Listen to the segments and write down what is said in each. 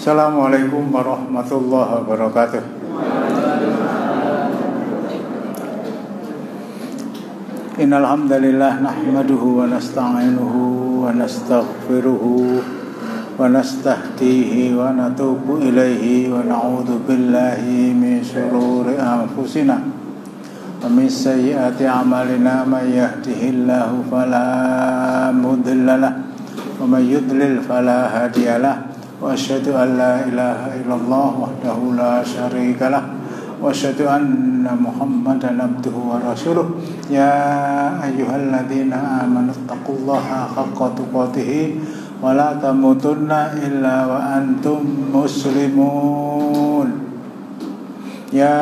Assalamualaikum warahmatullahi wabarakatuh. Innal hamdalillah nahmaduhu wa nasta'inuhu wa nastaghfiruhu wa nastahdihi wa natubu ilaihi wa na'udzu billahi min shururi anfusina wa min sayyiati a'malina may yahdihillahu fala mudilla lahu wa may yudlil fala hadiyalah. Wa asyhadu an la ilaha illallah wahdahu la syarika lah wa asyhadu anna Muhammadan abduhu wa rasuluh. Ya ayyuhalladzina amanu taqullaha haqqa tuqatih wa la tamutunna illa wa antum muslimun. Ya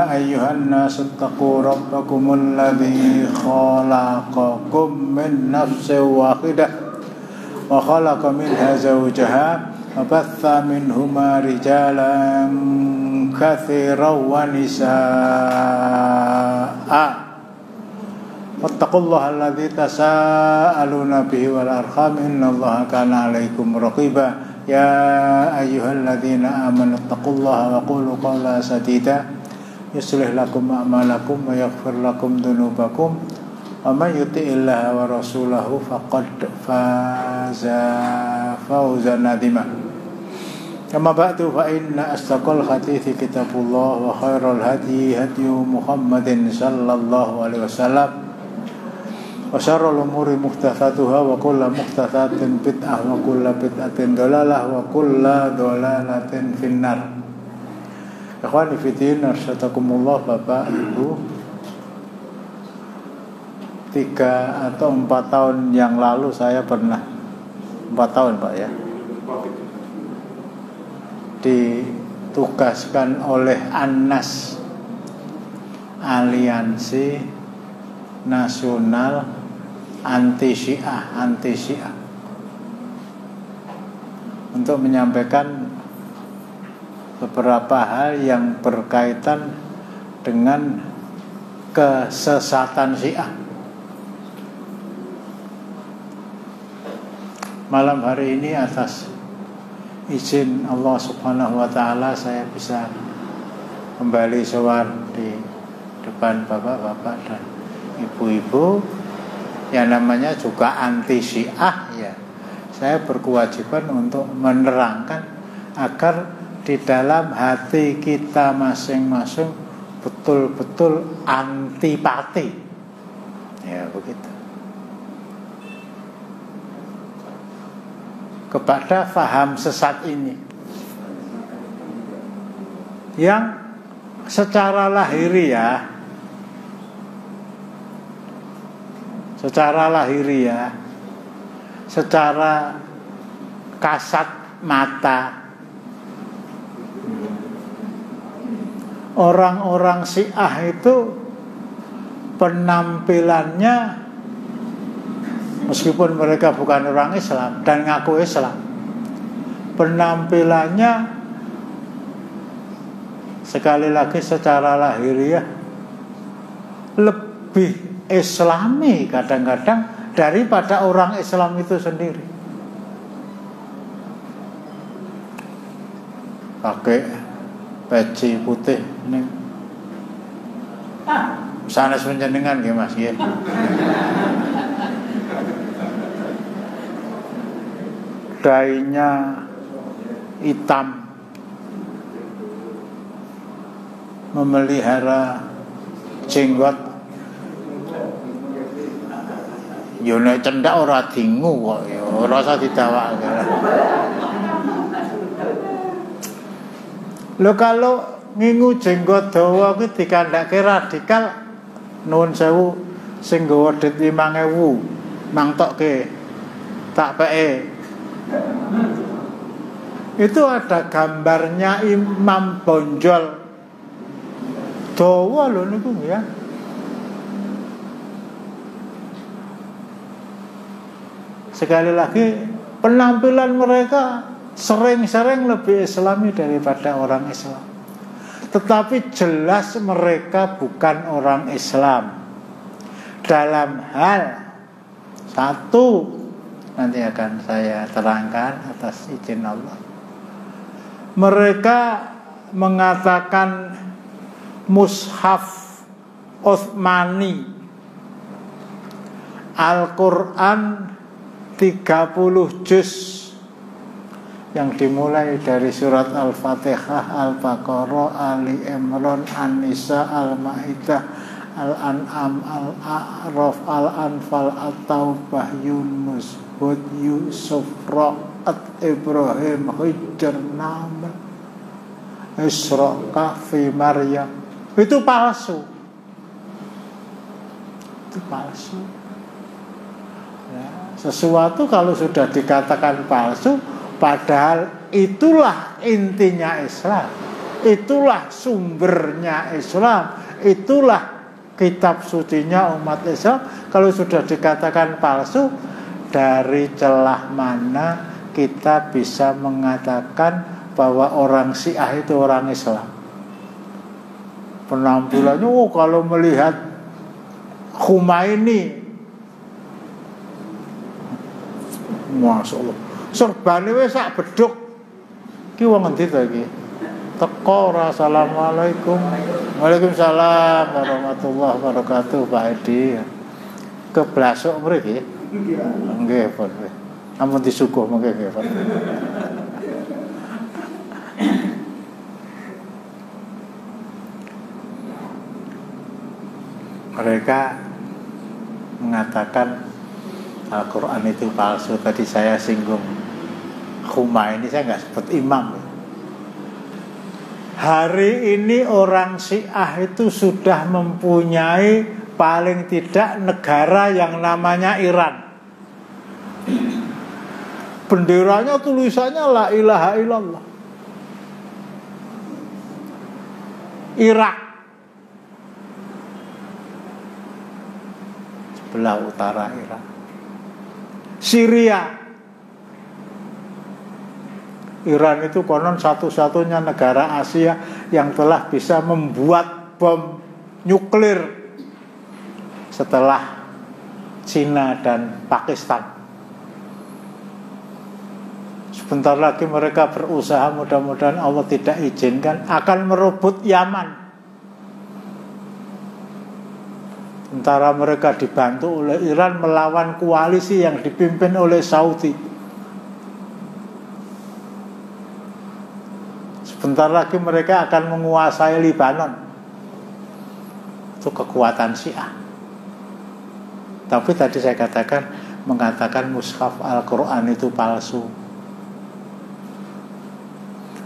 ayyuhan nasu taqu rabbakumul ladzi khalaqakum min nafsin wahidah wa khalaqa minha zawjaha wa batha minhuma rijalan katsiran wa nisaa'a. Wattaqullaha alladzi tasaaluna bihi wal arham innallaha kana 'alaikum raqiba. Ya ayyuhalladzina amanu taqullaha wa qulu qawlan sadida yuslih lakum a'malakum wa yaghfir lakum dzunubakum wa may yuti'illaha wa rasulahu faqad faza fawzan 'azima. Amma ba'du fa inna asdaqal hadithi kitabullah wa khairal hadi hadyu Muhammadin sallallahu alaihi wasallam wa syarrul umuri muhdatsatuha wa kullu muhdatsatin bid'ah wa kullu bid'atin dhalalah wa kullu dhalalatin finnar. Ikhwani fi din, arsyadakumullah, Bapak Ibu. 3 atau 4 tahun yang lalu saya pernah 4 tahun Pak ya, ditugaskan oleh ANNAS, Aliansi Nasional Anti Syiah, untuk menyampaikan beberapa hal yang berkaitan dengan kesesatan Syiah. Malam hari ini atas izin Allah Subhanahu wa taala saya bisa kembali sowan di depan bapak-bapak dan ibu-ibu yang namanya juga anti Syiah ya. Saya berkewajiban untuk menerangkan agar di dalam hati kita masing-masing betul-betul antipati. Ya begitu. Kepada faham sesat ini yang secara lahiriah, secara kasat mata, orang-orang Syiah itu penampilannya, meskipun mereka bukan orang Islam dan ngaku Islam, penampilannya sekali lagi secara lahiriah lebih Islami kadang-kadang daripada orang Islam itu sendiri. Pakai peci putih nih, sanes panjenengan nggih Mas nggih. Dainya hitam, memelihara jenggot. Yo nek cendak ora dingu kok, ya ora usah didawake. Lho kalau ngingu jenggot dawa kuwi dikandhake radikal, nuwun sewu sing nggawa dit 5.000 mangtokke tak peke. Itu ada gambarnya Imam Bonjol dawa lho niku ya. Sekali lagi penampilan mereka sering-sering lebih Islami daripada orang Islam. Tetapi jelas mereka bukan orang Islam dalam hal satu, nanti akan saya terangkan atas izin Allah. Mereka mengatakan mushaf Utsmani, Al-Quran 30 juz yang dimulai dari surat Al-Fatihah, Al-Baqarah, Ali Imran, An-Nisa, Al-Maidah, Al-An'am, Al-A'raf, Al-Anfal, At-Taubah, Yunus, Hud, Yusuf, Ra'at, Ibrahim, Hijr, Naml, Isra, Kahfi, Maryam. Itu palsu. Itu palsu. Ya, sesuatu kalau sudah dikatakan palsu, padahal itulah intinya Islam, itulah sumbernya Islam, itulah kitab sucinya umat Islam. Kalau sudah dikatakan palsu, dari celah mana kita bisa mengatakan bahwa orang Syiah itu orang Islam? Penampilannya, kalau melihat Khomeini, Masya Allah, serbane wis sak beduk. Ki wong endi to iki? Teko ora. Assalamualaikum. Waalaikumsalam warahmatullahi wabarakatuh. Pak Edi. Keblasuk mriki. Nggih, Pak. Ampun disuguh mengke nggih, Pak. Mereka mengatakan Al-Quran itu palsu. Tadi saya singgung Khomeini, saya nggak sebut imam. Hari ini orang Syiah itu sudah mempunyai paling tidak negara yang namanya Iran. Benderanya tulisannya La ilaha illallah. Irak, sebelah utara Irak. Syria, Iran itu konon satu-satunya negara Asia yang telah bisa membuat bom nuklir setelah Cina dan Pakistan. Sebentar lagi mereka berusaha, mudah-mudahan Allah tidak izinkan, akan merebut Yaman. Sementara mereka dibantu oleh Iran melawan koalisi yang dipimpin oleh Saudi. Sebentar lagi mereka akan menguasai Lebanon. Itu kekuatan Syiah. Tapi tadi saya mengatakan mushaf Al-Quran itu palsu.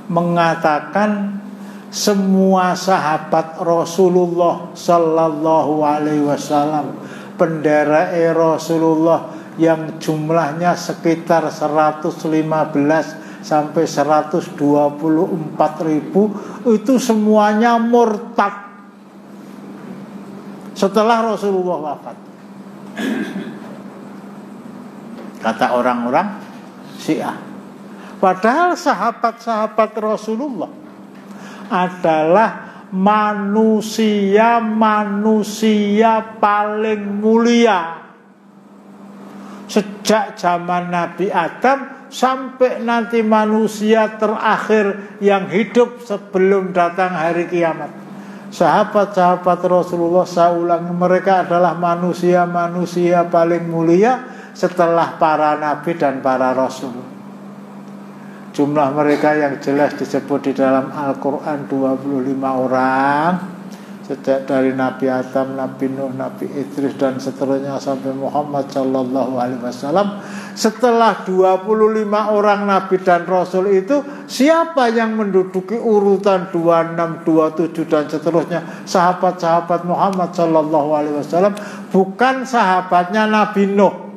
Mengatakan semua sahabat Rasulullah Sallallahu Alaihi Wasallam, pendera Rasulullah yang jumlahnya sekitar 115 sampai 124 ribu, itu semuanya murtad setelah Rasulullah wafat. Kata orang-orang Syiah. Padahal sahabat-sahabat Rasulullah adalah manusia paling mulia sejak zaman Nabi Adam sampai nanti manusia terakhir yang hidup sebelum datang hari kiamat. Sahabat-sahabat Rasulullah, saya ulangi, mereka adalah manusia paling mulia setelah para nabi dan para rasul. Jumlah mereka yang jelas disebut di dalam Al-Quran 25 orang, sejak dari Nabi Adam, Nabi Nuh, Nabi Idris dan seterusnya sampai Muhammad Sallallahu Alaihi Wasallam. Setelah 25 orang Nabi dan Rasul itu, siapa yang menduduki urutan 26, 27 dan seterusnya? Sahabat-sahabat Muhammad Sallallahu Alaihi Wasallam, bukan sahabatnya Nabi Nuh.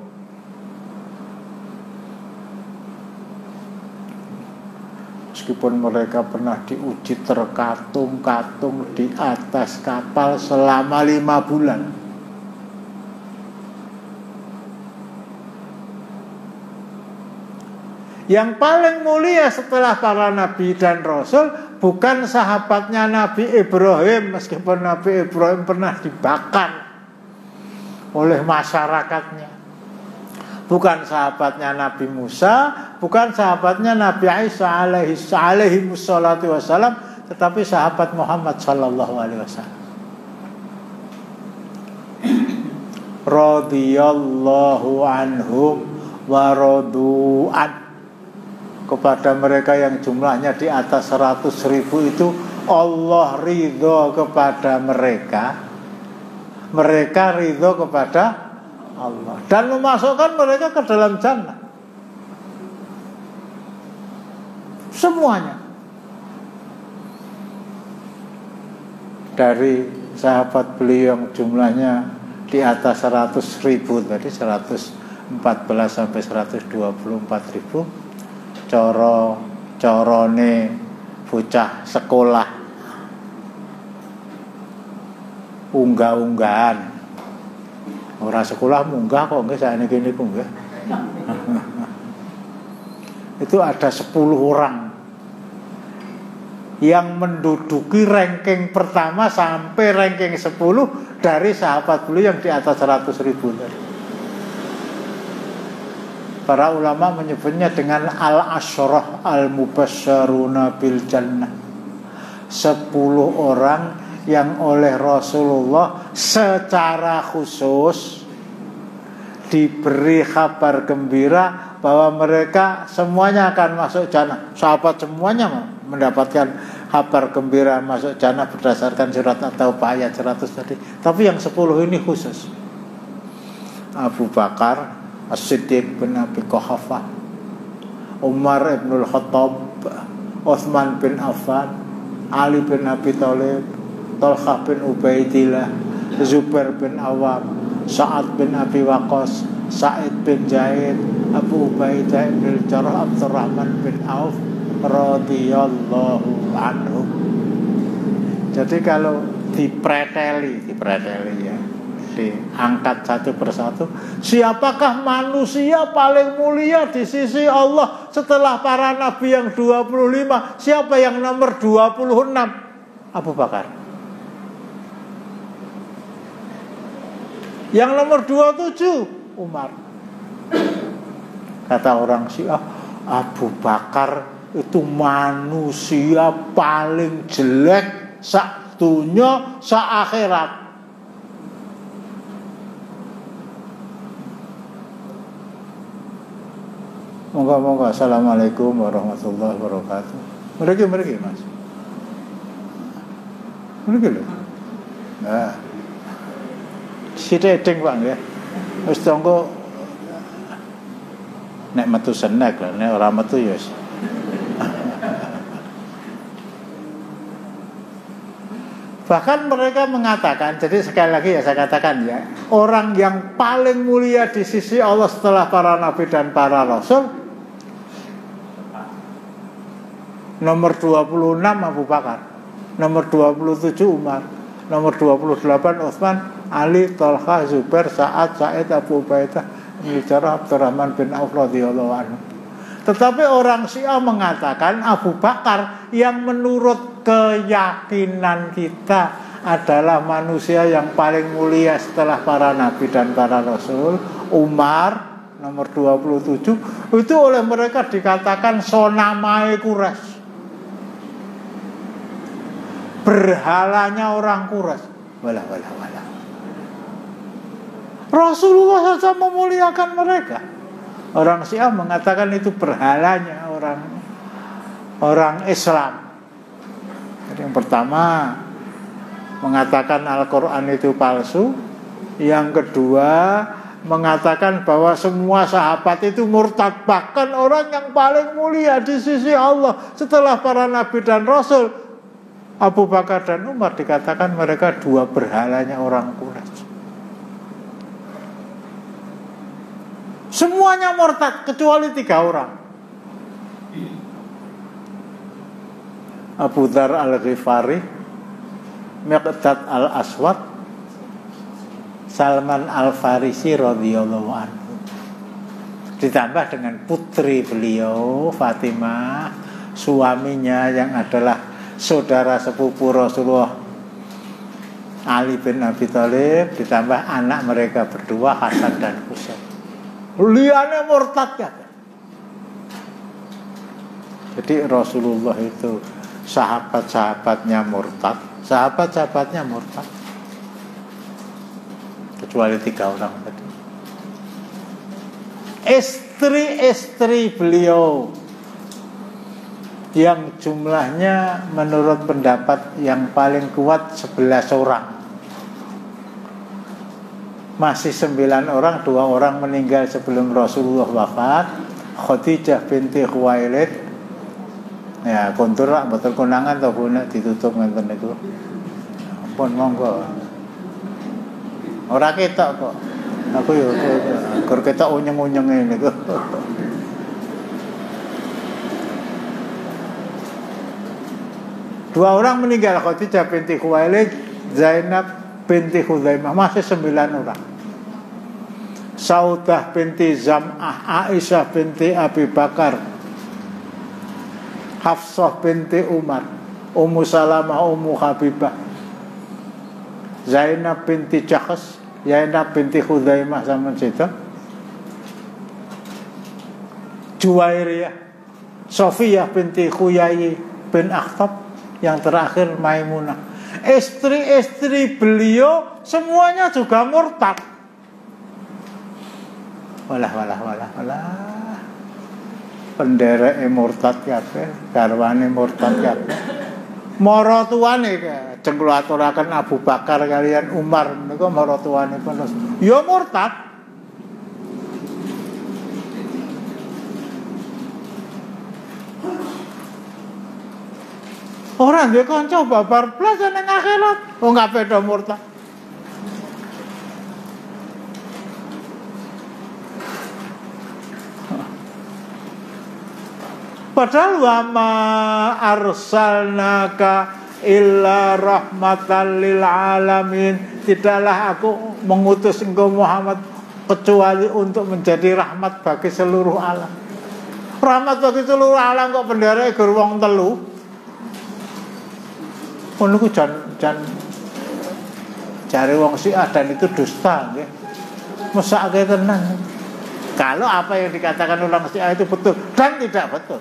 Meskipun mereka pernah diuji terkatung-katung di atas kapal selama 5 bulan. Yang paling mulia setelah para nabi dan rasul bukan sahabatnya Nabi Ibrahim, meskipun Nabi Ibrahim pernah dibakar oleh masyarakatnya. bukan sahabatnya Nabi Musa, bukan sahabatnya Nabi Isa alaihi wassalatu wassalam, tetapi sahabat Muhammad sallallahu alaihi wasallam. Radhiyallahu anhum wa radu'an. Kepada mereka yang jumlahnya di atas 100.000 itu Allah ridho kepada mereka, mereka ridho kepada Allah, dan memasukkan mereka ke dalam jannah semuanya. Dari sahabat beliau yang jumlahnya di atas 100.000 tadi, 114 sampai 124.000, corone bocah sekolah unggah-unggahan, orang sekolah munggah kok nggak saya ini enggak. Itu ada 10 orang yang menduduki ranking pertama sampai ranking 10 dari sahabat beliau yang di atas 100.000 tadi. Para ulama menyebutnya dengan al-asyrah al-mubasysyaruna bil jannah. 10 orang yang oleh Rasulullah secara khusus diberi kabar gembira bahwa mereka semuanya akan masuk jannah. Sahabat semuanya mendapatkan kabar gembira masuk jannah berdasarkan surat At-Taubah ayat 100 tadi. Tapi yang 10 ini khusus. Abu Bakar As-Siddiq bin Abi Quhafah, Umar ibn al-Khattab, Utsman bin Affan, Ali bin Abi Thalib, Talha bin Ubaidillah, Zubair bin Awam, Sa'ad bin Abi Waqqas, Sa'id bin Zaid, Abu Ubaidah bin Jarrah, Abdurrahman bin Auf radhiyallahu anhu. Jadi kalau dipreteli ya, diangkat satu persatu, siapakah manusia paling mulia di sisi Allah setelah para nabi yang 25? Siapa yang nomor 26? Abu Bakar. Yang nomor 27 Umar. Kata orang Syiah, Abu Bakar itu manusia paling jelek sak dunya sak akhirat. Moga-moga. Assalamualaikum warahmatullahi wabarakatuh. Mereka mas. Mereka lho. Nah, sithik Pak nggih. Wis tonggo nek metu senek lah, nek ora metu ya wis. Bahkan mereka mengatakan, jadi sekali lagi ya saya katakan ya, orang yang paling mulia di sisi Allah setelah para nabi dan para rasul, nomor 26 Abu Bakar, nomor 27 Umar, nomor 28 Utsman, Ali, Talha, Zubair, Sa'ad, Sa'id, Abu Ubaidah, Jarrah, Abdurrahman bin Auf radhiyallahu anhu. Tetapi orang Syiah mengatakan Abu Bakar yang menurut keyakinan kita adalah manusia yang paling mulia setelah para nabi dan para rasul, Umar nomor 27, itu oleh mereka dikatakan sonamae Quraisy, berhalanya orang Quraisy. Wala. Rasulullah saja memuliakan mereka. Orang Syiah mengatakan itu berhalanya orang Islam. Jadi yang pertama mengatakan Al-Quran itu palsu. Yang kedua mengatakan bahwa semua sahabat itu murtad. Bahkan orang yang paling mulia di sisi Allah setelah para nabi dan rasul, Abu Bakar dan Umar, dikatakan mereka dua berhalanya orang Quraisy. Semuanya murtad kecuali 3 orang. Abu Dzar Al-Ghifari, Miqdad Al-Aswad, Salman Al-Farisi radhiyallahu anhu. Ditambah dengan putri beliau Fatimah, suaminya yang adalah saudara sepupu Rasulullah Ali bin Abi Thalib, ditambah anak mereka berdua Hasan dan Husain. liyane murtad kabeh. Jadi Rasulullah itu sahabat-sahabatnya murtad, sahabat-sahabatnya murtad. Kecuali 3 orang tadi. Istri-istri beliau yang jumlahnya menurut pendapat yang paling kuat 11 orang. Masih 9 orang, 2 orang meninggal sebelum Rasulullah wafat. Khadijah binti Khuwailid. Ya, kontur lah, betul konangan atau guna ditutup ngenten niku. Ampun monggo. Ora ketok kok. Aku yo gur ketok unyeng-unyenge niku. Dua orang meninggal, Khadijah binti Khuwailid, Zainab binti Khuzaimah, masih 9 orang. Saudah binti Zam'ah, Aisyah binti Abi Bakar, Hafsah binti Umar, Ummu Salamah, Ummu Habibah, Zainab binti Jahsh, Zainab binti Khuzaimah sama situ, Juwairiyah, Sofiyah binti Khuyai bin Akhtab, yang terakhir Maimunah. Istri-istri beliau semuanya juga murtad. Walah. Pendereke murtad kabeh, garwane murtad kabeh. Mara tuane jengkul aturaken Abu Bakar kalian Umar niku mara tuane pun ya murtad. Ora duwe kanca babar blas ning akhirat, wong kabeh do murtad. Padahal wa ma arsalnaka illa rahmatan lil alamin. Tidaklah aku mengutus engkau Muhammad kecuali untuk menjadi rahmat bagi seluruh alam. Rahmat bagi seluruh alam kok bendarane gur wong telu. Ngono ku jan cari wong Syiah dan itu dusta nggih. Mesake tenan. Kalau apa yang dikatakan orang Syiah itu betul dan tidak betul.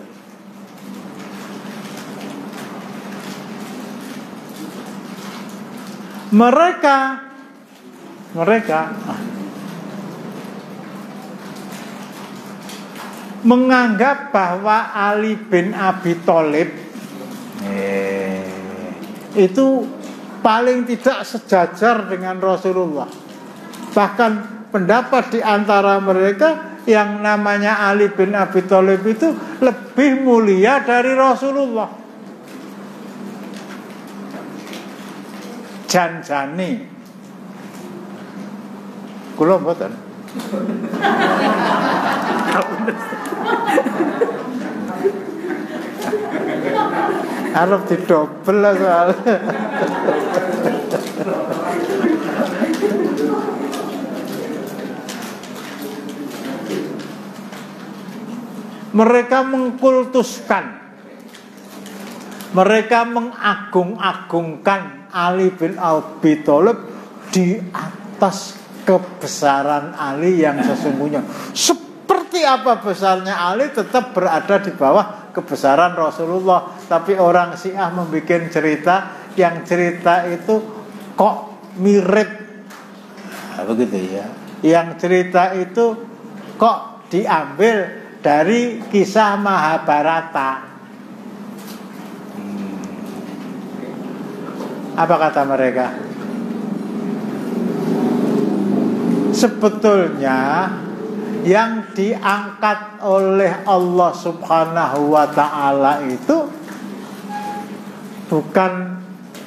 Mereka menganggap bahwa Ali bin Abi Thalib itu paling tidak sejajar dengan Rasulullah. Bahkan pendapat di antara mereka yang namanya Ali bin Abi Thalib itu lebih mulia dari Rasulullah. Janjani kula mboten arep didobel lah soal. Mereka mengkultuskan, mereka mengagung-agungkan Ali bin Abi Thalib di atas kebesaran Ali yang sesungguhnya. Seperti apa besarnya Ali tetap berada di bawah kebesaran Rasulullah. Tapi orang Syiah membuat cerita, yang cerita itu kok mirip begitu ya. Yang cerita itu kok diambil dari kisah Mahabharata. Apa kata mereka? Sebetulnya yang diangkat oleh Allah Subhanahu wa ta'ala itu bukan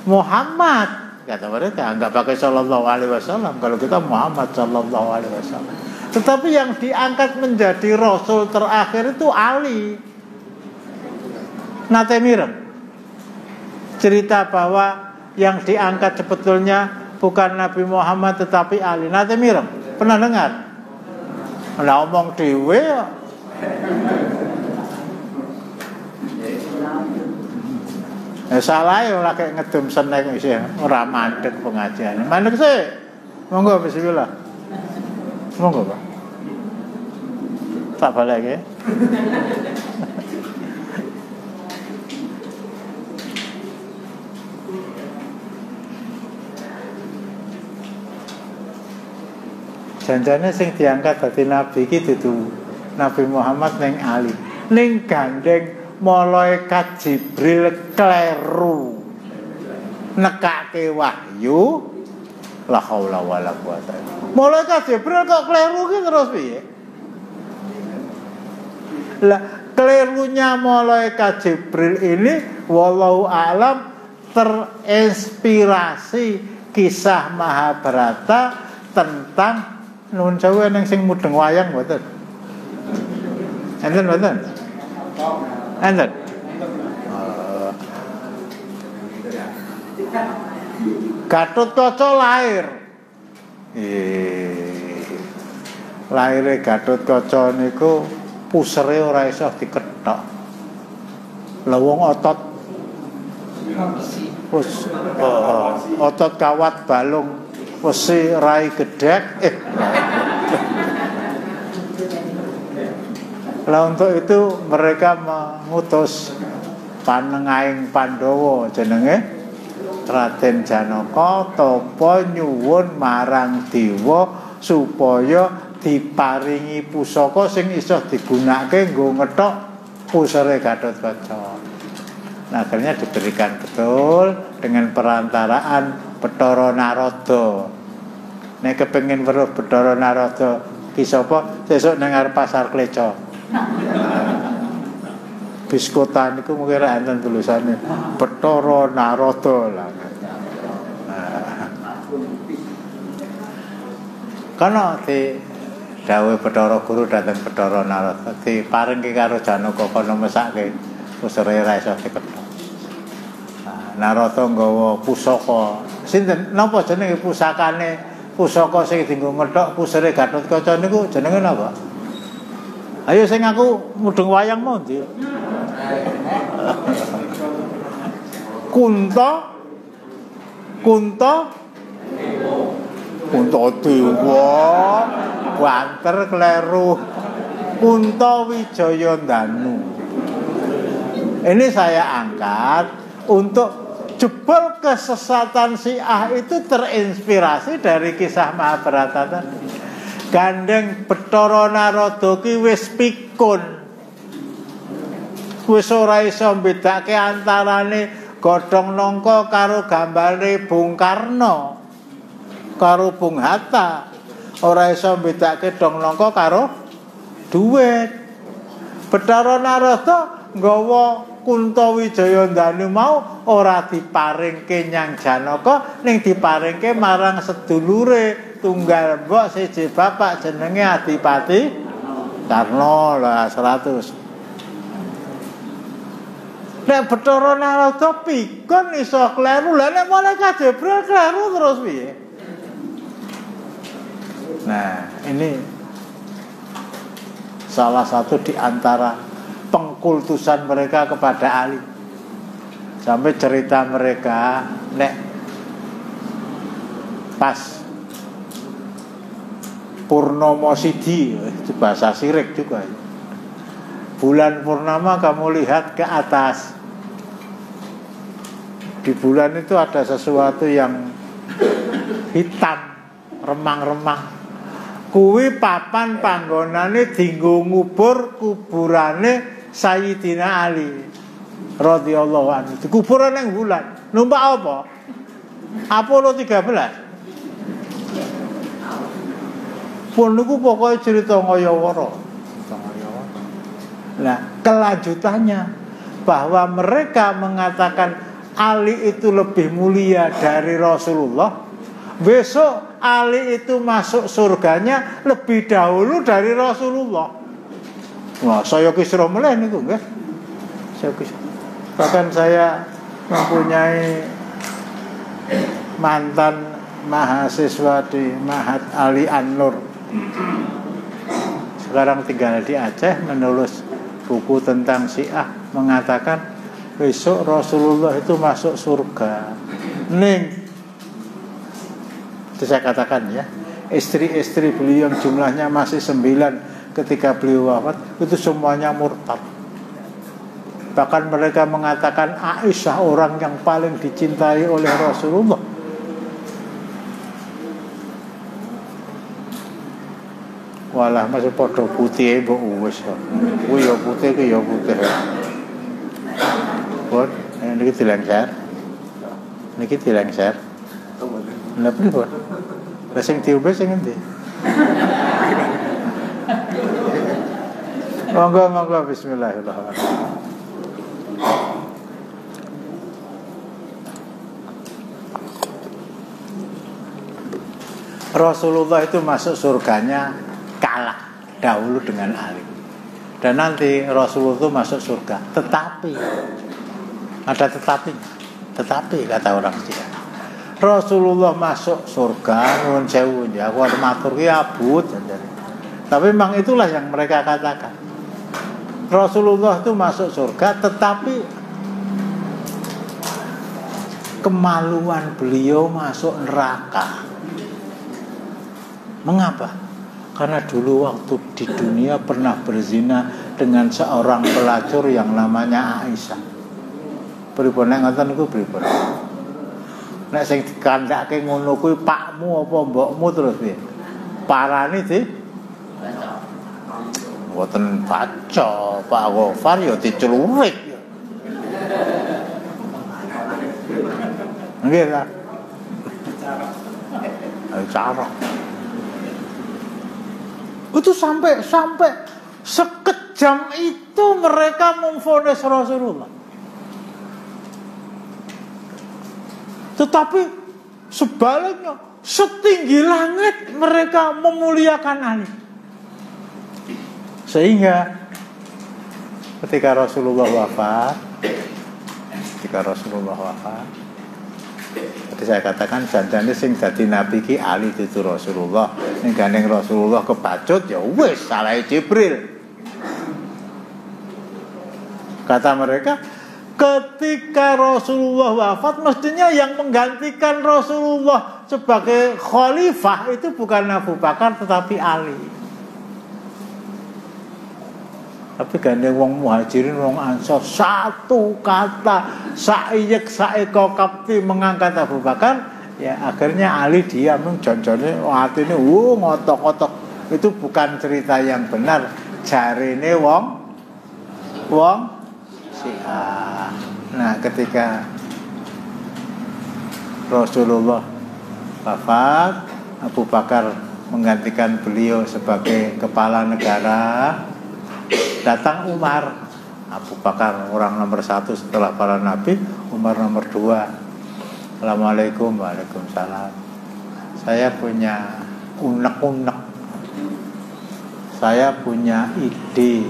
Muhammad, kata mereka. Enggak pakai sallallahu alaihi wasallam, kalau kita Muhammad sallallahu alaihi wasallam. Tetapi yang diangkat menjadi rasul terakhir itu Ali. Nate mireng cerita bahwa yang diangkat sebetulnya bukan Nabi Muhammad tetapi Ali. Nate mireng, pernah dengar? Lah omong dhewe. Salah ya ora kaya ngedum seneng isih ora mandeg pengajian. Mandeg sih. Monggo bismillah. Monggo, Pak. Tak balik ya. Janjane sing diangkat dadi nabi iki dudu Nabi Muhammad ning Ali. Ning gandeng malaikat Jibril kleru nekake wahyu. La haula wala quwata. Malaikat Jibril kok kleru ki terus piye? Lah klerunya malaikat Jibril ini wallahu alam terinspirasi kisah Mahabharata tentang nun sewu ning sing mudeng wayang mboten. Enten mboten? Enten. Gatotkaca lahir. Lahire Gatotkaca niku pusere ora iso dikethok. Lah wong otot otot kawat balung wesi rai gedhek. Lah untuk itu mereka mengutus panengahing Pandhawa jenenge Raden Janaka tapa nyuwun marang dewa supaya diparingi pusaka sing iso digunakake nggo ngethok pusere Gatotkaca. Nah, akhirnya diberikan betul dengan perantaraan Bathara Narada. Nek kepengin weruh Bathara Narada ki sapa? Sesuk nang arep pasar Kleco. Biskotan niku mungkin ra enten tulisane Bathara Narada lah. Kana di dawuh Bathara Guru dhateng Bathara Narada diparingke karo Janaka kana mesake pusere ra iso dikethok. Narada nggawa pusaka. Sinten napa jenenge pusakane? Pusaka sing dienggo ngethok pusere Gatotkaca niku jenenge napa? Ayo sing aku mudeng wayang mau ndi? Kunta Dewa banter kleru Kunta Wijayandanu. Ini saya angkat untuk jebol kesesatan Syiah itu terinspirasi dari kisah Mahabharata tadi. Gandeng Bathara Narada ki wis pikun. Wis ora iso mbedakake antarane godhong nangka karo gambare Bung Karno karo Bung Hatta. Ora iso mbedakake dong nangka karo dhuwit. Bathara Narada nggawa Kunta Wijayandanu mau ora diparingke nyang Janaka ning diparingke marang sedulure tunggal mbok siji bapak jenenge Adipati Karna lah 100. Nek Bathara Narada pikun iso kleru, lah nek malaikat Jibril kleru terus piye? Nah, ini salah satu di antara pengkultusan mereka kepada Ali. Sampai cerita mereka nek pas Purnama Sidi, itu bahasa syirik juga. Bulan purnama kamu lihat ke atas. Di bulan itu ada sesuatu yang hitam, remang-remang. Kuwi papan panggonane dienggo ngubur kuburane Sayyidina Ali radhiyallahu anhu. Dikubur nang bulan. Numpak apa? Apollo 13. Pun niku pokoke cerita ngayawara. Nah, kelanjutannya bahwa mereka mengatakan Ali itu lebih mulia dari Rasulullah. Besok Ali itu masuk surganya lebih dahulu dari Rasulullah. Wah, saya kisra mulai niku nggih. Bahkan saya mempunyai mantan mahasiswa di Mahat Ali An-Nur. Sekarang tinggal di Aceh, menulis buku tentang Syiah, mengatakan besok Rasulullah itu masuk surga. Itu saya katakan ya, istri-istri beliau jumlahnya masih 9 ketika beliau wafat itu semuanya murtad. Bahkan mereka mengatakan Aisyah orang yang paling dicintai oleh Rasulullah. Walah masih podo putih mbok wis. Ku ya putih ku ya putih. Pun niki dilengser. Niki dilengser. Lha pripun? Lah sing diombe sing endi? Monggo bismillahirrahmanirrahim. Rasulullah itu masuk surganya kalah dahulu dengan Ali. Dan nanti Rasulullah itu masuk surga. Tetapi ada tetapi kata orang Syiah. Rasulullah masuk surga nuwun sewu ya aku matur ki abot. Tapi memang itulah yang mereka katakan. Rasulullah itu masuk surga tetapi kemaluan beliau masuk neraka. Mengapa? Karena dulu waktu di dunia pernah berzina dengan seorang pelacur yang namanya Aisyah. Pripun nek ngoten niku pripun? Nek sing dikandhake ngono kuwi pakmu apa mbokmu terus piye? Parane di mboten baca, Pak Gofar ya dicelurik. Nggih ta? Cara. Itu sampai sekejam itu mereka memvonis Rasulullah. Tetapi sebaliknya setinggi langit mereka memuliakan Ali. Sehingga ketika Rasulullah wafat, seperti saya katakan janjane sing dadi nabi ki Ali itu Rasulullah. Ning gandeng Rasulullah kebacut ya wis salah Jibril. Kata mereka, ketika Rasulullah wafat mestinya yang menggantikan Rasulullah sebagai khalifah itu bukan Abu Bakar tetapi Ali. Tapi gandeng wong muhajirin wong ansor satu kata saiyek saeko kapti mengangkat Abu Bakar, ya akhirnya Ali diam jonjone atine ngotok-ngotok. Itu bukan cerita yang benar jarine wong Syiah. Nah, ketika Rasulullah wafat, Abu Bakar menggantikan beliau sebagai kepala negara. Datang Umar. Abu Bakar orang nomor 1 setelah para nabi, Umar nomor 2. Assalamualaikum. Waalaikumsalam. Saya punya unek-unek. Saya punya ide.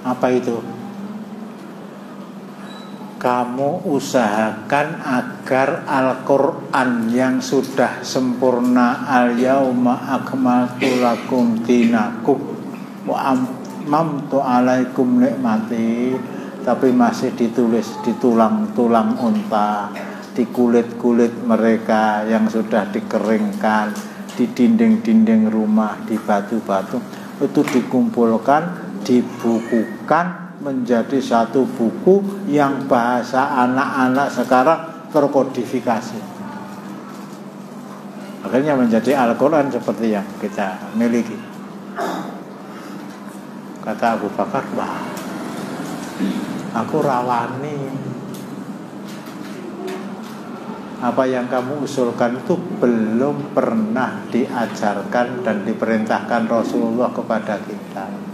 Apa itu? Kamu usahakan agar Al-Quran yang sudah sempurna, Al-Yauma akmaltu lakum dinakum wa amamtu alaikum nikmati, tapi masih ditulis di tulang-tulang unta, di kulit-kulit mereka yang sudah dikeringkan, di dinding-dinding rumah, di batu-batu, itu dikumpulkan, dibukukan menjadi satu buku yang bahasa anak-anak sekarang terkodifikasi. Akhirnya menjadi Al-Quran seperti yang kita miliki. Kata Abu Bakar, wah, aku rawani. Apa yang kamu usulkan itu belum pernah diajarkan dan diperintahkan Rasulullah kepada kita.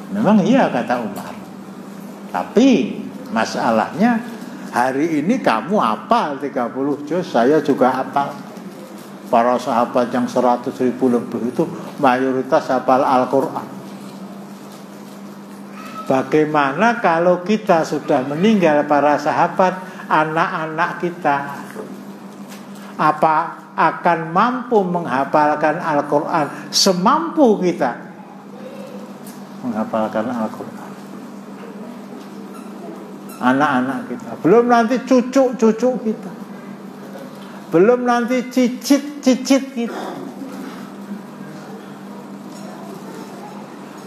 Memang iya, kata Umar. Tapi masalahnya hari ini kamu hafal 30 juz, saya juga hafal. Para sahabat yang 100.000 lebih itu mayoritas hafal Al-Quran. Bagaimana kalau kita sudah meninggal para sahabat, anak-anak kita apa akan mampu menghafalkan Al-Quran semampu kita menghafalkan Al-Quran? Anak-anak kita, belum nanti cucu-cucu kita, belum nanti cicit-cicit kita.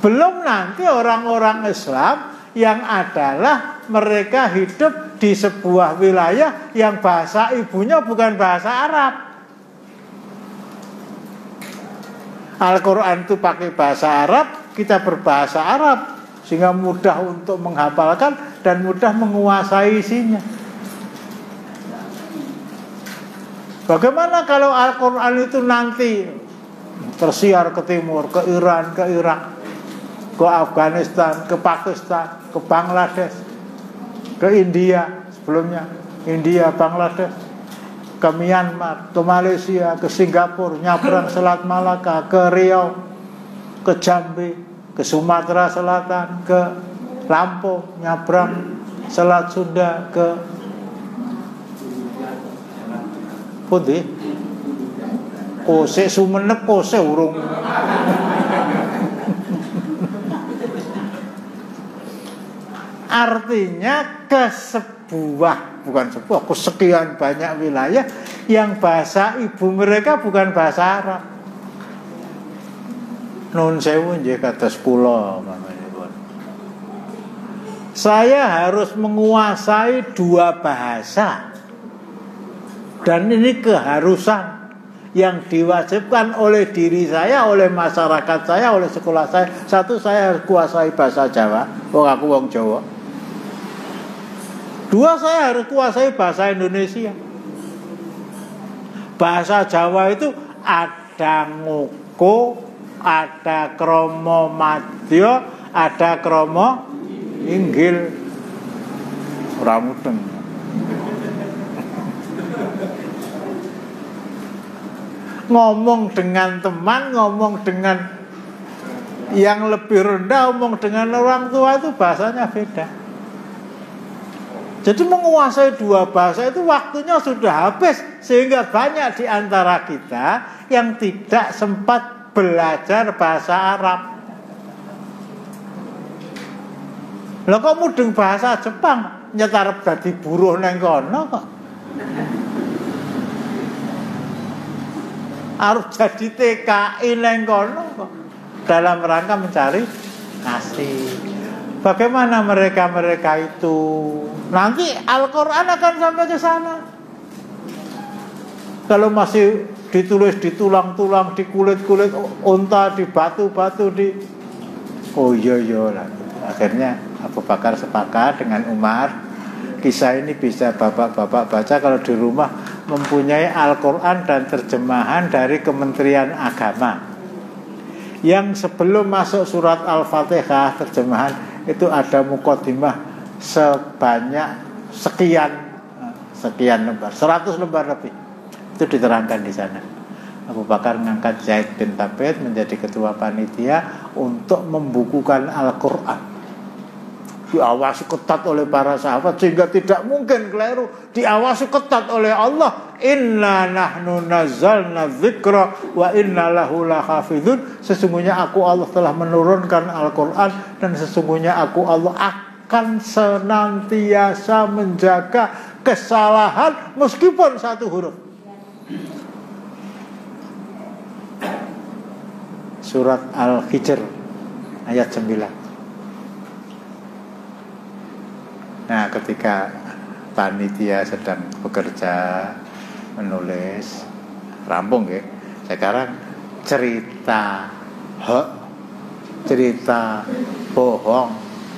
Belum nanti orang-orang Islam yang adalah mereka hidup di sebuah wilayah yang bahasa ibunya bukan bahasa Arab. Al-Quran itu pakai bahasa Arab, kita berbahasa Arab, sehingga mudah untuk menghafalkan dan mudah menguasai isinya. Bagaimana kalau Al-Quran itu nanti tersiar ke timur, ke Iran, ke Irak, ke Afghanistan, ke Pakistan, ke Bangladesh, ke India sebelumnya, India, Bangladesh, ke Myanmar, ke Malaysia, ke Singapura, nyabrang Selat Malaka, ke Riau, ke Jambi, ke Sumatera Selatan, ke Lampung, nyabrang Selat Sunda, ke Pundi, Kose Sumenep, Kose urung. Artinya kesekian banyak wilayah yang bahasa ibu mereka bukan bahasa Arab. Nun sewu nggih kados kula mamane. Saya harus menguasai 2 bahasa. Dan ini keharusan yang diwajibkan oleh diri saya, oleh masyarakat saya, oleh sekolah saya. 1, saya harus kuasai bahasa Jawa, aku wong Jawa. 2, saya harus kuasai bahasa Indonesia. Bahasa Jawa itu ada ngoko, ada kromo madya, ada kromo inggil. Ora mudeng. Ngomong dengan teman, ngomong dengan yang lebih rendah, ngomong dengan orang tua itu bahasanya beda. Jadi menguasai 2 bahasa itu waktunya sudah habis, sehingga banyak di antara kita yang tidak sempat belajar bahasa Arab. Lah kok mudeng bahasa Jepang, nyetar dadi buruh nang kono kok. Harus jadi TKI nang kono kok, dalam rangka mencari nasi. Bagaimana mereka itu? Nanti Al-Quran akan sampai ke sana. Kalau masih ditulis di tulang-tulang, di kulit-kulit unta, di batu-batu, di lah. Akhirnya Abu Bakar sepakat dengan Umar. Kisah ini bisa bapak-bapak baca kalau di rumah mempunyai Al-Quran dan terjemahan dari Kementerian Agama. Yang sebelum masuk surat Al-Fatihah terjemahan itu ada muqaddimah sebanyak sekian lembar, 100 lembar lebih. Itu diterangkan di sana. Abu Bakar mengangkat Zaid bin Thabit menjadi ketua panitia untuk membukukan Al-Quran. Diawasi ketat oleh para sahabat sehingga tidak mungkin keliru. Diawasi ketat oleh Allah. Inna nahnu nazzalna dzikra wa inna lahu lahafizun. Sesungguhnya aku Allah telah menurunkan Al-Quran, dan sesungguhnya aku Allah akan senantiasa menjaga kesalahan meskipun 1 huruf. Surat Al-Hijr ayat 9. Nah, ketika panitia sedang bekerja menulis rampung ya, sekarang cerita cerita bohong,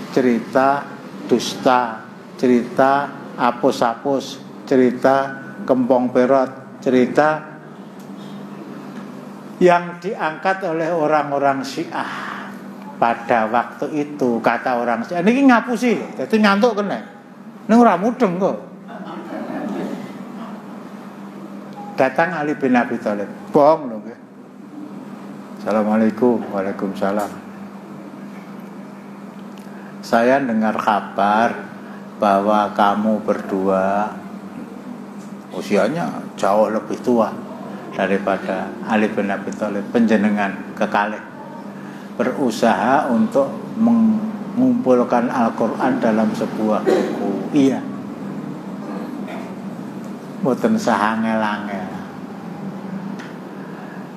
cerita dusta, cerita apus-apus, cerita kempong perot, cerita yang diangkat oleh orang-orang Syiah. Pada waktu itu kata orang Syiah, niki ngapusi, dadi ngantuk kene. Ning ora mudeng kok. Datang Ali bin Abi Thalib. Bohong lho nggih. Assalamualaikum. Waalaikumsalam. Saya dengar kabar bahwa kamu berdua usianya jauh lebih tua daripada Ali bin Abi Thalib, panjenengan kekalih berusaha untuk mengumpulkan Al-Quran dalam sebuah buku. Iya, mboten sahangel-angel.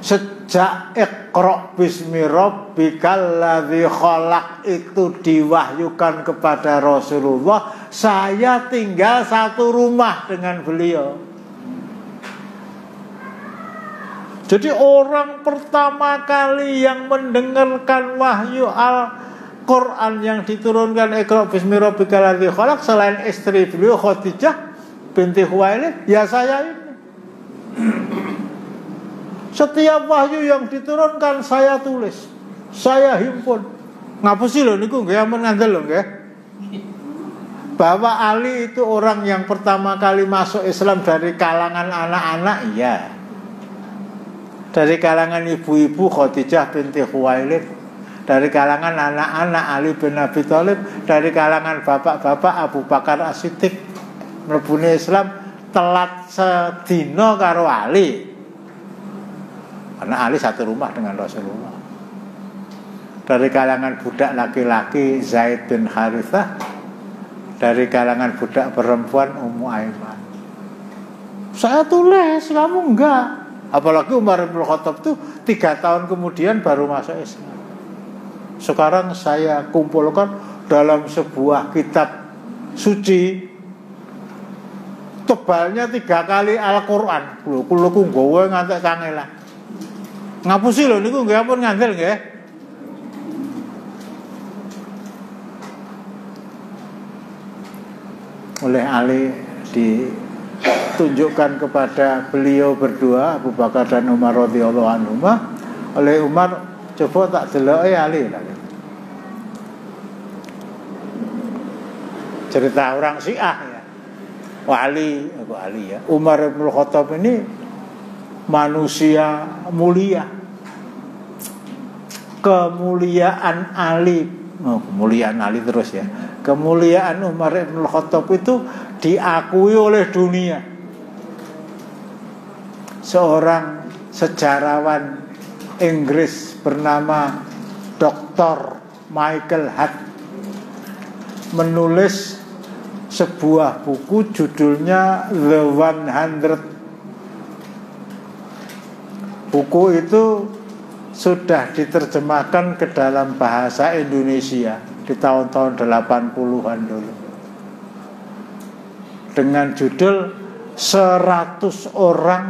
sejak Iqra bismi rabbikal ladzi khalaq itu diwahyukan kepada Rasulullah, saya tinggal satu rumah dengan beliau. Jadi orang pertama kali yang mendengarkan wahyu Al-Quran yang diturunkan Iqra bismi rabbikal ladzi khalaq selain istri beliau Khadijah binti Khuwailid, ya saya ini. Setiap wahyu yang diturunkan saya tulis, saya himpun. Ngapusi lho niku nggih ampun ngandel lho nggih. Bahwa Ali itu orang yang pertama kali masuk Islam dari kalangan anak-anak, iya. Dari kalangan ibu-ibu Khadijah binti Khuwailid, dari kalangan anak-anak Ali bin Abi Thalib, dari kalangan bapak-bapak Abu Bakar As-Siddiq. Mlebune Islam telat sedina karo Ali. Karena Ali satu rumah dengan Rasulullah. Dari kalangan budak laki-laki Zaid bin Harithah, dari kalangan budak perempuan Ummu Aiman. Saya tulis, kamu enggak. Apalagi Umar bin Khattab itu 3 tahun kemudian baru masuk Islam. Sekarang saya kumpulkan dalam sebuah kitab suci, tebalnya 3 kali Al-Quran. Kulo ku nggawe ngantek kangelan. Ngapusi lho niku nggih ampun ngandel nggih. Oleh Ali ditunjukkan kepada beliau berdua, Abu Bakar dan Umar radhiyallahu anhuma. Oleh Umar, coba tak deloke Ali lah. Cerita orang Syiah ya. Ali ya. Umar bin Khattab ini manusia mulia. Kemuliaan Ali, kemuliaan Ali terus ya. Kemuliaan Umar bin Khattab itu diakui oleh dunia. Seorang sejarawan Inggris bernama Dr. Michael Hart menulis sebuah buku judulnya The 100. Buku itu sudah diterjemahkan ke dalam bahasa Indonesia di tahun-tahun 80-an dulu dengan judul 100 orang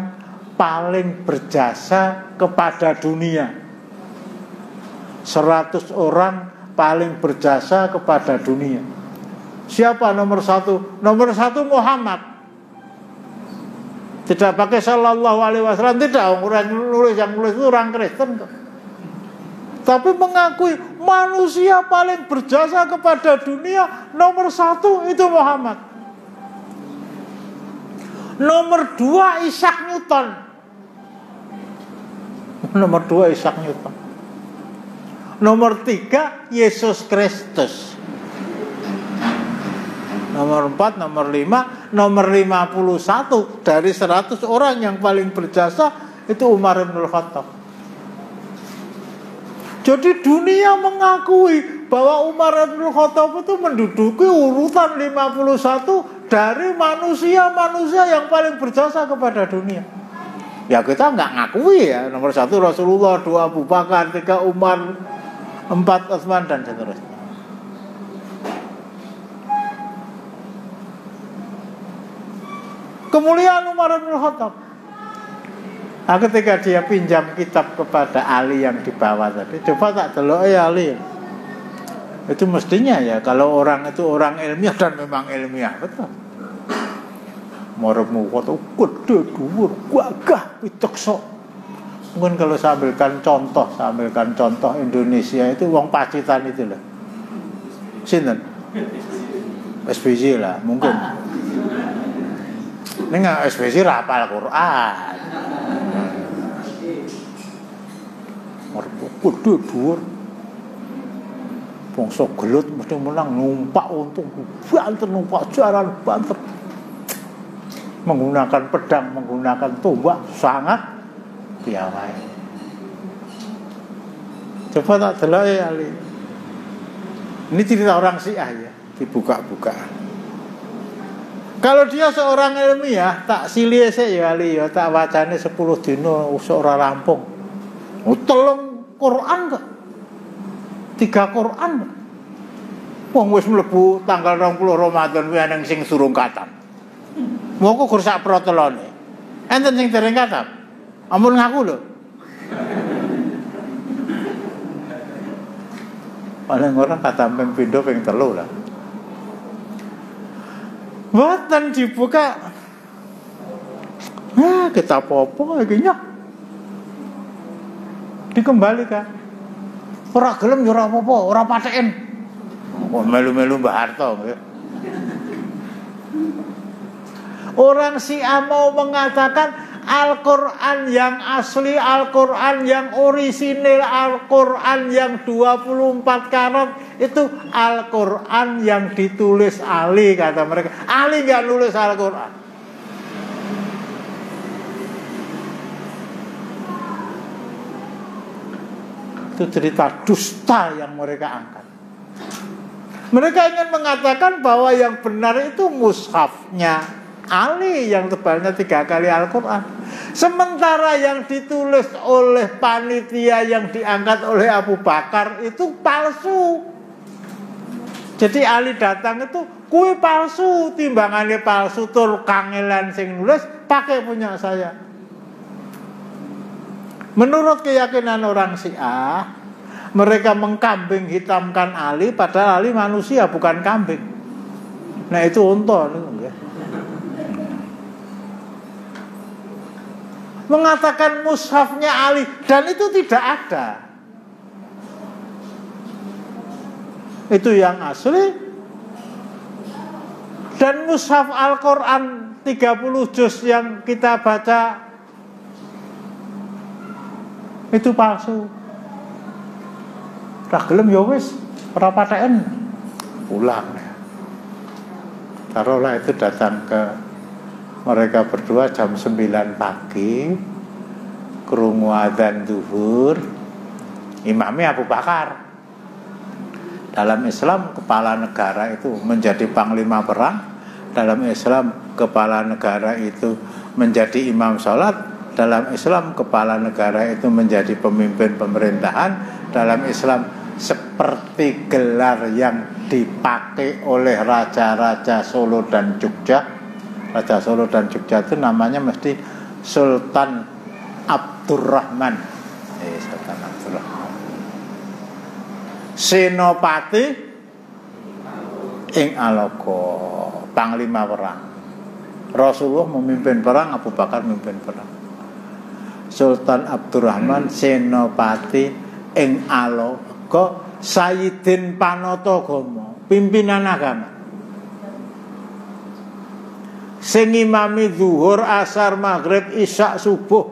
paling berjasa kepada dunia. 100 orang paling berjasa kepada dunia. Siapa nomor 1? Nomor 1 Muhammad. Tidak pakai sallallahu alaihi wasallam, tidak. Orang yang nulis itu orang Kristen kok. Tapi mengakui manusia paling berjasa kepada dunia, nomor 1 itu Muhammad. Nomor 2 Isaac Newton. Nomor 2 Isaac Newton. Nomor 3 Yesus Kristus. Nomor 4, nomor 5, nomor 51 dari 100 orang yang paling berjasa itu Umar bin Khattab. Jadi dunia mengakui bahwa Umar bin Khattab itu menduduki urutan 51 dari manusia-manusia yang paling berjasa kepada dunia. Ya kita nggak ngakui ya. Nomor 1 Rasulullah, 2 Abu Bakar, 3 Umar, 4 Utsman dan seterusnya. Kemuliaan Umar bin Khattab. Nah, ketika dia pinjam kitab kepada Ali yang dibawa tadi, coba tak delok Ali. Itu mestinya ya, kalau orang itu orang ilmiah dan memang ilmiah, betul. Maremu kata gede dhuwur, gagah pitekso. Mungkin kalau saya ambilkan contoh Indonesia itu wong Pacitan itu loh. Sinten? SBY lah, mungkin. Ini nggak SBY rapal Quran. Maremu gede dhuwur. Bangsa gelut mesti menang numpak untung banter, numpak jalan banter. Menggunakan pedang, menggunakan tombak sangat piawai. Coba tak delok ya Ali. Ini cerita orang Syiah ya, dibuka-buka. Kalau dia seorang ilmiah, tak silih sik ya Ali ya, tak wacane 10 dina ora rampung. Telung Quran kok. 3 Quran kok. Wong wis mlebu tanggal 20 Ramadan kuwi ana sing surung katam. Moko gur sak protelone. Enten sing dereng katam. Ampun ngaku lho. Paling orang katam ping pindho ping 3 lah. Mboten dibuka. Nah, kita apa-apa iki nya. Dikembalikan. Ora gelem ya ora apa-apa, ora patheken. Kok melu-melu Mbah Harto nggih. Orang Syiah mau mengatakan Al-Quran yang asli, Al-Quran yang orisinil, Al-Quran yang 24 karat itu Al-Quran yang ditulis Ali, kata mereka. Ali gak nulis Al-Quran. Itu cerita dusta yang mereka angkat. Mereka ingin mengatakan bahwa yang benar itu mushafnya Ali yang tebalnya 3 kali Al-Quran. Sementara yang ditulis oleh panitia yang diangkat oleh Abu Bakar itu palsu. Jadi Ali datang itu kue palsu, timbangannya palsu, tur kangelan sing nulis pakai punya saya. Menurut keyakinan orang Syiah, mereka mengkambing hitamkan Ali, padahal Ali manusia bukan kambing. Nah itu unta. Mengatakan mushafnya Ali, dan itu tidak ada. Itu yang asli. Dan mushaf Al-Quran 30 juz yang kita baca itu palsu. Ora gelem ya wis, ora patheken. Pulang. Taruhlah itu datang ke mereka berdua jam 9 pagi, krungu adzan zuhur, imamnya Abu Bakar. Dalam Islam kepala negara itu menjadi panglima perang. Dalam Islam kepala negara itu menjadi imam sholat. Dalam Islam kepala negara itu menjadi pemimpin pemerintahan. Dalam Islam seperti gelar yang dipakai oleh raja-raja Solo dan Jogja. Raja Solo dan Jogja itu namanya mesti Sultan Abdurrahman. Sultan Abdurrahman. Senopati ing Aloko, panglima perang. Rasulullah memimpin perang, Abu Bakar memimpin perang. Sultan Abdurrahman senopati ing Aloko, Sayyidin Panatagama, pimpinan agama. Sing imami zuhur, asar, maghrib, isya, subuh.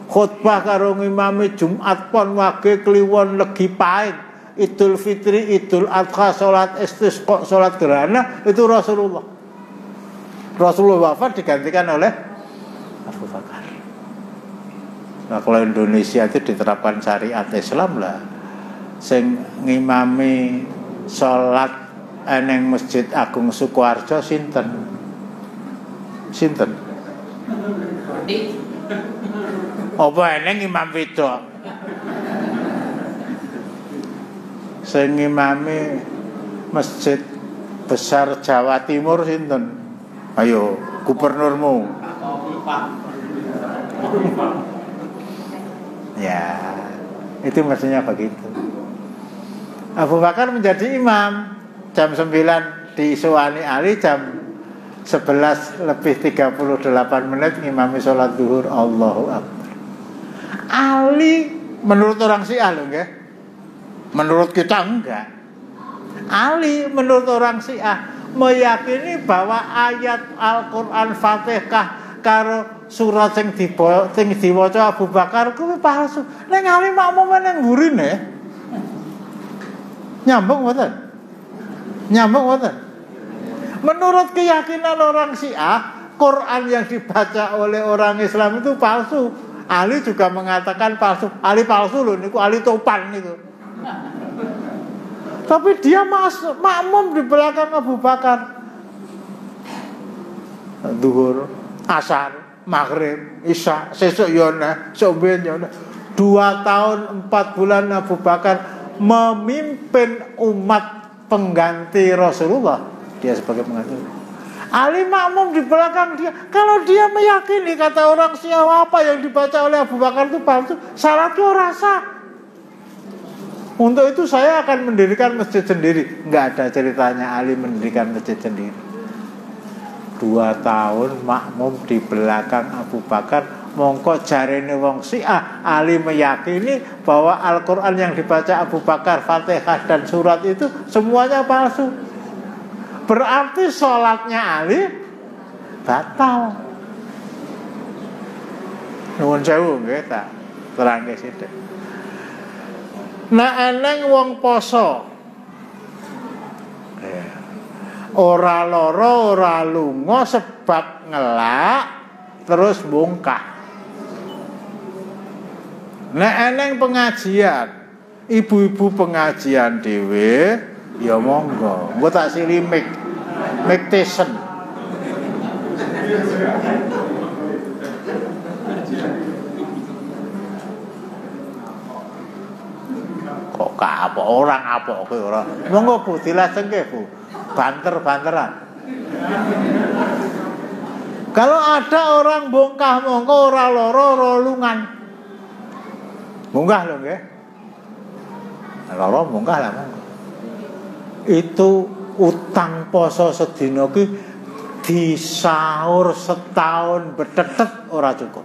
Khutbah karo ngimami Jumat Pon, Wage, Kliwon, Legi, Pahit, Idul Fitri, Idul Adha, salat istisqa, salat gerhana, itu Rasulullah. Rasulullah wafat digantikan oleh Abu Bakar. Nah, kalau Indonesia itu diterapkan syariat Islam lah. Sing ngimami salat eneng Masjid Agung Sukoharjo sinten? Sinten? Apa eneng imam wedok? Sing ngimami Masjid Besar Jawa Timur sinten? Ayo, gubernurmu. Ya, itu mestinya begitu. Abu Bakar menjadi imam jam 9 disuani Ali, jam 11 lebih 38 menit ngimami sholat zuhur. Allahu Akbar. Ali menurut orang Syiah loh, nggih. Menurut kita enggak. Ali menurut orang Syiah meyakini bahwa ayat Al-Quran Fatihah karo surat sing diwaca Abu Bakar kuwi palsu. Ning Ali makmum ning burine. Nyambung mboten? Nyambung mboten? Menurut keyakinan orang Syiah, Quran yang dibaca oleh orang Islam itu palsu. Ali juga mengatakan palsu. Ali palsu loh niku, Ali topan niku. Tapi dia makmum di belakang Abu Bakar. Zuhur, asar, maghrib, isya, sesuk yo ana, somben yo ana. 2 tahun 4 bulan Abu Bakar memimpin umat pengganti Rasulullah. Dia sebagai pengganti. Ali makmum di belakang dia. Kalau dia meyakini kata orang Syiah apa yang dibaca oleh Abu Bakar itu palsu, salatnya rasa. Untuk itu saya akan mendirikan masjid sendiri. Enggak ada ceritanya Ali mendirikan masjid sendiri. 2 tahun makmum di belakang Abu Bakar. Mongko jarene wong Syiah, Ali meyakini bahwa Al-Quran yang dibaca Abu Bakar, Fatihah dan surat itu semuanya palsu. Berarti sholatnya Ali batal. Nuwun sewu nggih tak terangke sithik. Nek eneng wong poso ora lara ora lunga sebab ngelak terus bongkah. Nek eneng pengajian, ibu-ibu pengajian dhewe ya monggo. Engko tak sili Mick Tyson. Kok apa orang apa kowe ora. Monggo Bu dilajengke Bu. Banter-banteran. Kalau ada orang bongkah monggo ora lara ora lungan. Munggah lho nggih. Lara munggah lah monggo. Itu utang poso sedina ki disaur setahun betetet ora cukup.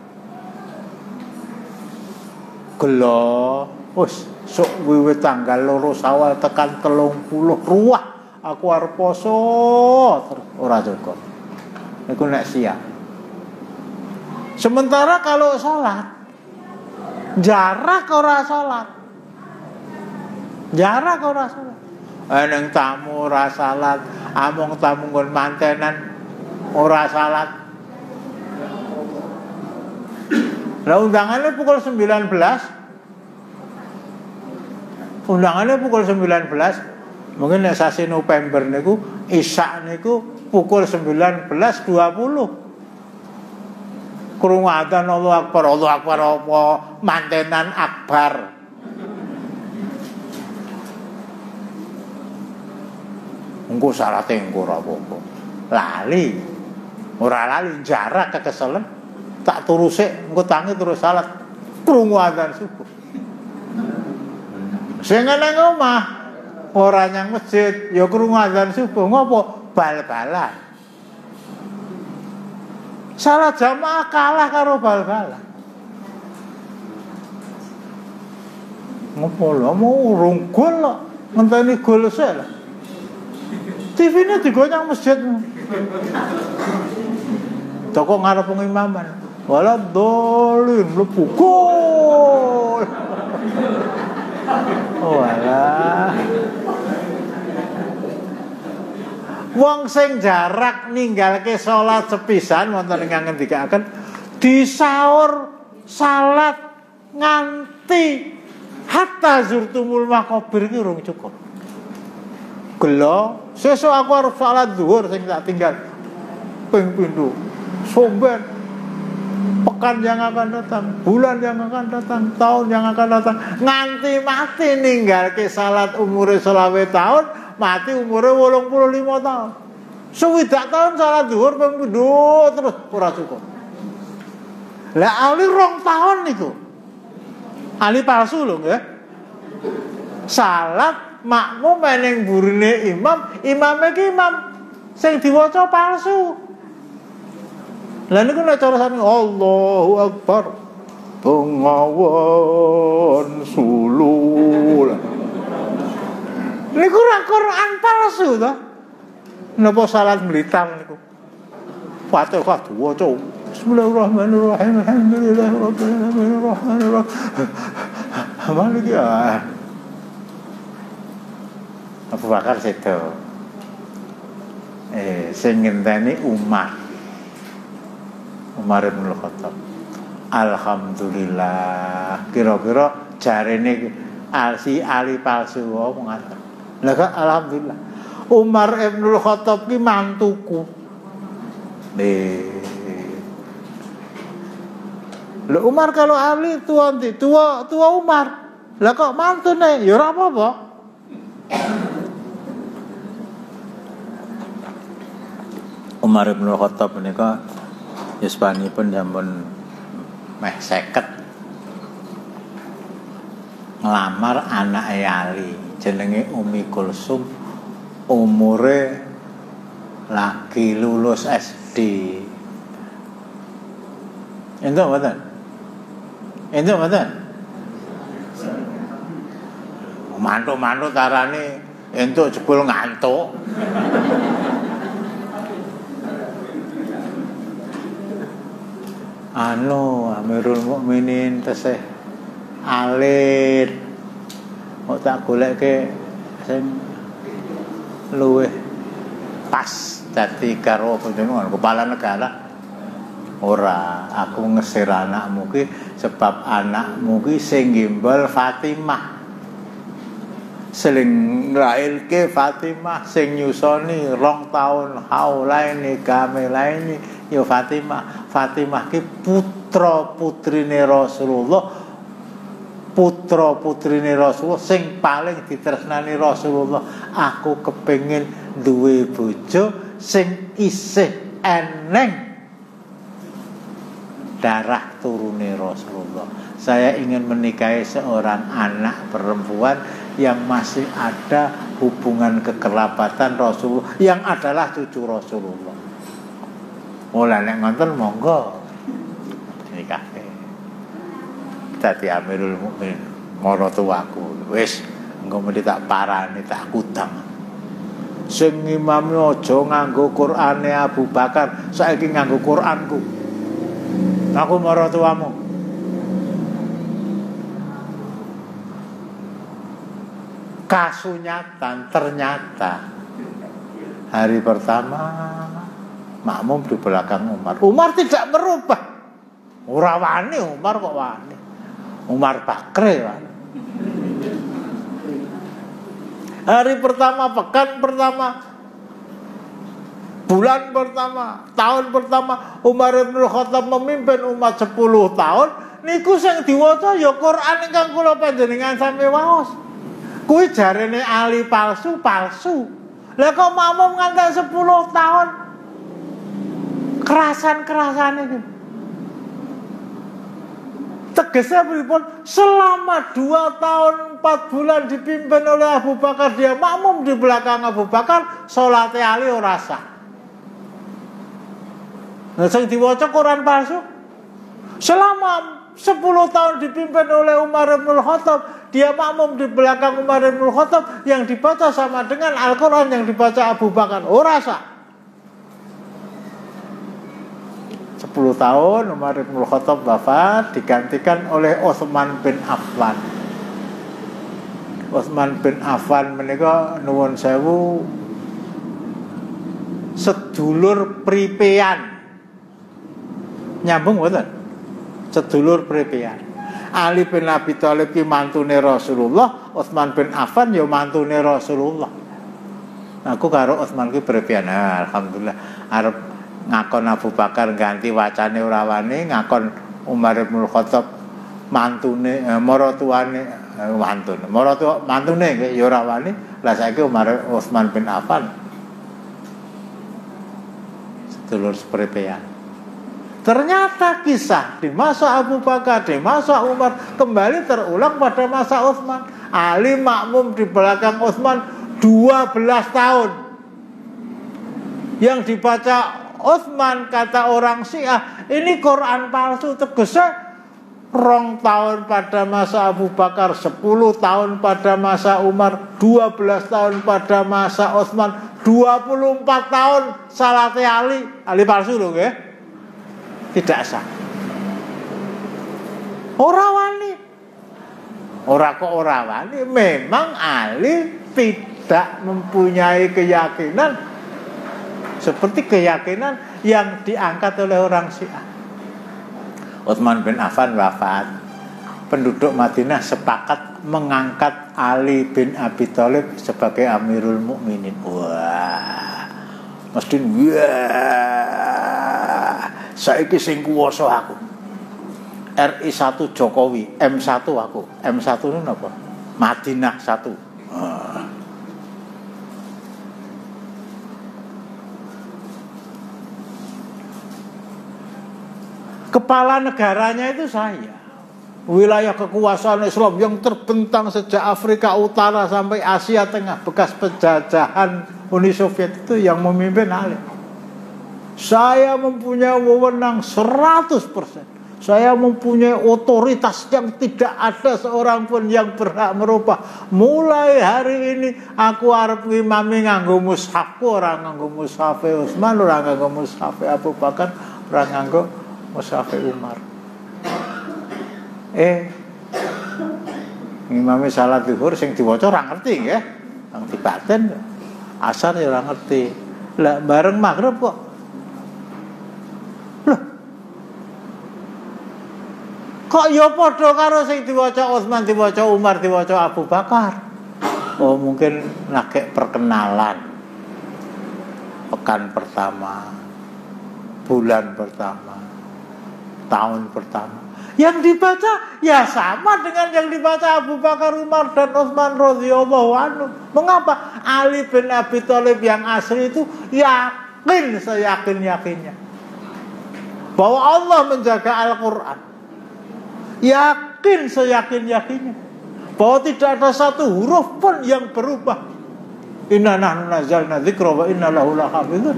Gelo wis sok wiwit tanggal 2 Syawal tekan 30 ruah aku arep poso ora cukup. Iku nek siap. Sementara kalau salat jarak ora salat. Jarak ora salat. Eneng tamu ora salat, amung tamu nggon mantenan ora salat. Lah undangannya pukul 19. Undangannya pukul 19. Mungkin nek sasi November niku Isya niku pukul 19.20. Krungu adzan Allahu Akbar apa mantenan akbar. Engko salate engko ora apa-apa. Lali. Ora lali jarak kekeselen. Tak turu sik engko tangi terus salat. Krungu adzan subuh. Sing nang omah ora nyang masjid ya krungu adzan subuh. Ngopo? Bal-balan. Salat jamaah kalah karo bal-balan. Ngopo lho mau urung gol kok ngenteni gol sik lho. TV-ne digonyang masjid. Toko ngarep pengimaman. Wala dolin mlebu gol. Walah. Wong sing jarak ninggalke salat sepisan wonten ingkang ngendikaken disaur salat nganti hatta zurtumul maqabir iki urung cukup. Gelo, sesuk aku arep salat zuhur sing tak tinggal ping pindho. Somben pekan yang akan datang, bulan yang akan datang, tahun yang akan datang, nganti mati ninggalke salat umure 20 tahun. Mati umurnya 85 tahun. Sewidak tahun salat zuhur ping pindho terus ora cukup. Lah Ali 2 tahun niku. Ali palsu lho nggih. Salat makmum ning burine imam, imame ki imam sing diwaca palsu. Lah niku nek cara sami Allahu Akbar. Bengawan sulul. Niku ora Quran palsu to. Napa salat mlitar niku. Fatihah diwaca. Bismillahirrahmanirrahim. Alhamdulillahirabbil alamin arrahmanirrahim. Maliki ya. Abu Bakar sedo. Sing ngenteni Umar bin Khattab. Alhamdulillah. Kira-kira jarene Ali palsu wae ngoten. Lah alhamdulillah. Umar bin Khattab ki mantuku. Lho Umar kalau Ali tua Umar. Lah kok mantune ya ora apa-apa. Umar bin Khattab menika yuswanipun sampun meh 50. Ngelamar anak Ali jenenge Umi Kulsum, umure lagi lulus SD. Entuk mboten? Mantuk-mantuk tarane entuk jebul ngantuk. Amirul Mukminin tesih alit. Kok tak goleke sing luwih pas dadi karo panjenengan kepala negara. Ora, aku ngesir anakmu ki sebab anakmu ki sing gimbal Fatimah. Sing nglairke Fatimah, sing nyusoni 2 taun haulaini kamilaini ya Fatimah. Fatimah ki putra putrine Rasulullah sing paling ditresnani Rasulullah. Aku kepengin duwe bojo sing isih eneng darah turune Rasulullah. Saya ingin menikahi seorang anak perempuan yang masih ada hubungan kekerabatan Rasulullah, yang adalah cucu Rasulullah. Ola nek ngoten monggo nikahke. Dadi Amirul Mukminin maratuwaku. Wis engko mesti tak parani, tak kutang. Sing ngimami aja nganggo Qur'ane Abu Bakar, saiki nganggo Qur'anku. Aku maratuwamu. Kasunyatan ternyata hari pertama makmum di belakang Umar. Umar tidak berubah. Ora wani Umar kok wani. Umar Bakre wani. Hari pertama, pekan pertama, bulan pertama, tahun pertama Umar bin Khattab memimpin umat 10 tahun. Niku sing diwaca ya Quran ingkang kula panjenengan sami waos. Kuwi jarene Ali palsu. Lah kok makmum nganti 10 tahun. Kerasan iki. Tegesnya pripun? Selama 2 tahun 4 bulan dipimpin oleh Abu Bakar, dia makmum di belakang Abu Bakar, salate Ali ora sah. Nah sing diwaca Quran palsu. Selama 10 tahun dipimpin oleh Umar bin Khattab, dia makmum di belakang Umar bin Khattab, yang dibaca sama dengan Al-Quran yang dibaca Abu Bakar. Ora sah. 10 tahun Umar bin Khattab wafat, digantikan oleh Utsman bin Affan. Utsman bin Affan menika nuwun sewu sedulur pripean. Nyambung mboten? Sedulur pripean. Ali bin Abi Thalib ki mantune Rasulullah, Utsman bin Affan ya mantune Rasulullah. Aku karo Utsman ki pripean. Alhamdulillah arep ngakon Abu Bakar ganti wacane ora wani, ngakon Umar bin Khattab mantune maratuane mantune ya ora wani. Lah saiki Utsman bin Affan sedulur seprepean. Ternyata kisah di masa Abu Bakar, di masa Umar kembali terulang pada masa Utsman. Ali makmum di belakang Utsman 12 tahun. Yang dibaca Utsman, kata orang Syiah, ini Quran palsu. Tegese 2 tahun pada masa Abu Bakar, 10 tahun pada masa Umar, 12 tahun pada masa Utsman, 24 tahun salate Ali palsu lho nggih. Tidak sah. Ora wani. Ora kok ora wani, memang Ali tidak mempunyai keyakinan seperti keyakinan yang diangkat oleh orang Syiah. Utsman bin Affan wafat. Penduduk Madinah sepakat mengangkat Ali bin Abi Thalib sebagai Amirul Mukminin. Wah. Mesti wah. Saiki sing kuwasa aku. RI 1 Jokowi, M1 aku. M1 itu apa? Madinah 1. Kepala negaranya itu saya. Wilayah kekuasaan Islam yang terbentang sejak Afrika Utara sampai Asia Tengah, bekas penjajahan Uni Soviet itu yang memimpin Ali. Saya mempunyai wewenang 100%. Saya mempunyai otoritas yang tidak ada seorang pun yang berhak merubah. Mulai hari ini aku arep ngimami nganggo mushafku, ora nganggo mushaf Utsman, ora nganggo mushaf Abu Bakar, ora nganggo mushaf Umar. Ngimami salat zuhur sing diwaca ora ngerti nggih. Nang dibaten asar ya ora ngerti. Lah bareng maghrib kok kok ya padha karo sing diwaca Utsman, diwaca Umar, diwaca Abu Bakar. Oh, mungkin lagi perkenalan. Pekan pertama, bulan pertama, tahun pertama. Yang dibaca ya sama dengan yang dibaca Abu Bakar, Umar dan Utsman radhiyallahu anhu. Mengapa? Ali bin Abi Thalib yang asli itu yakin, seyakin-yakinnya bahwa Allah menjaga Al-Quran. Yakin, seyakin-yakinnya bahwa tidak ada satu huruf pun yang berubah. Inna nahnu nazzalna dzikra wa inna lahu lahafizun.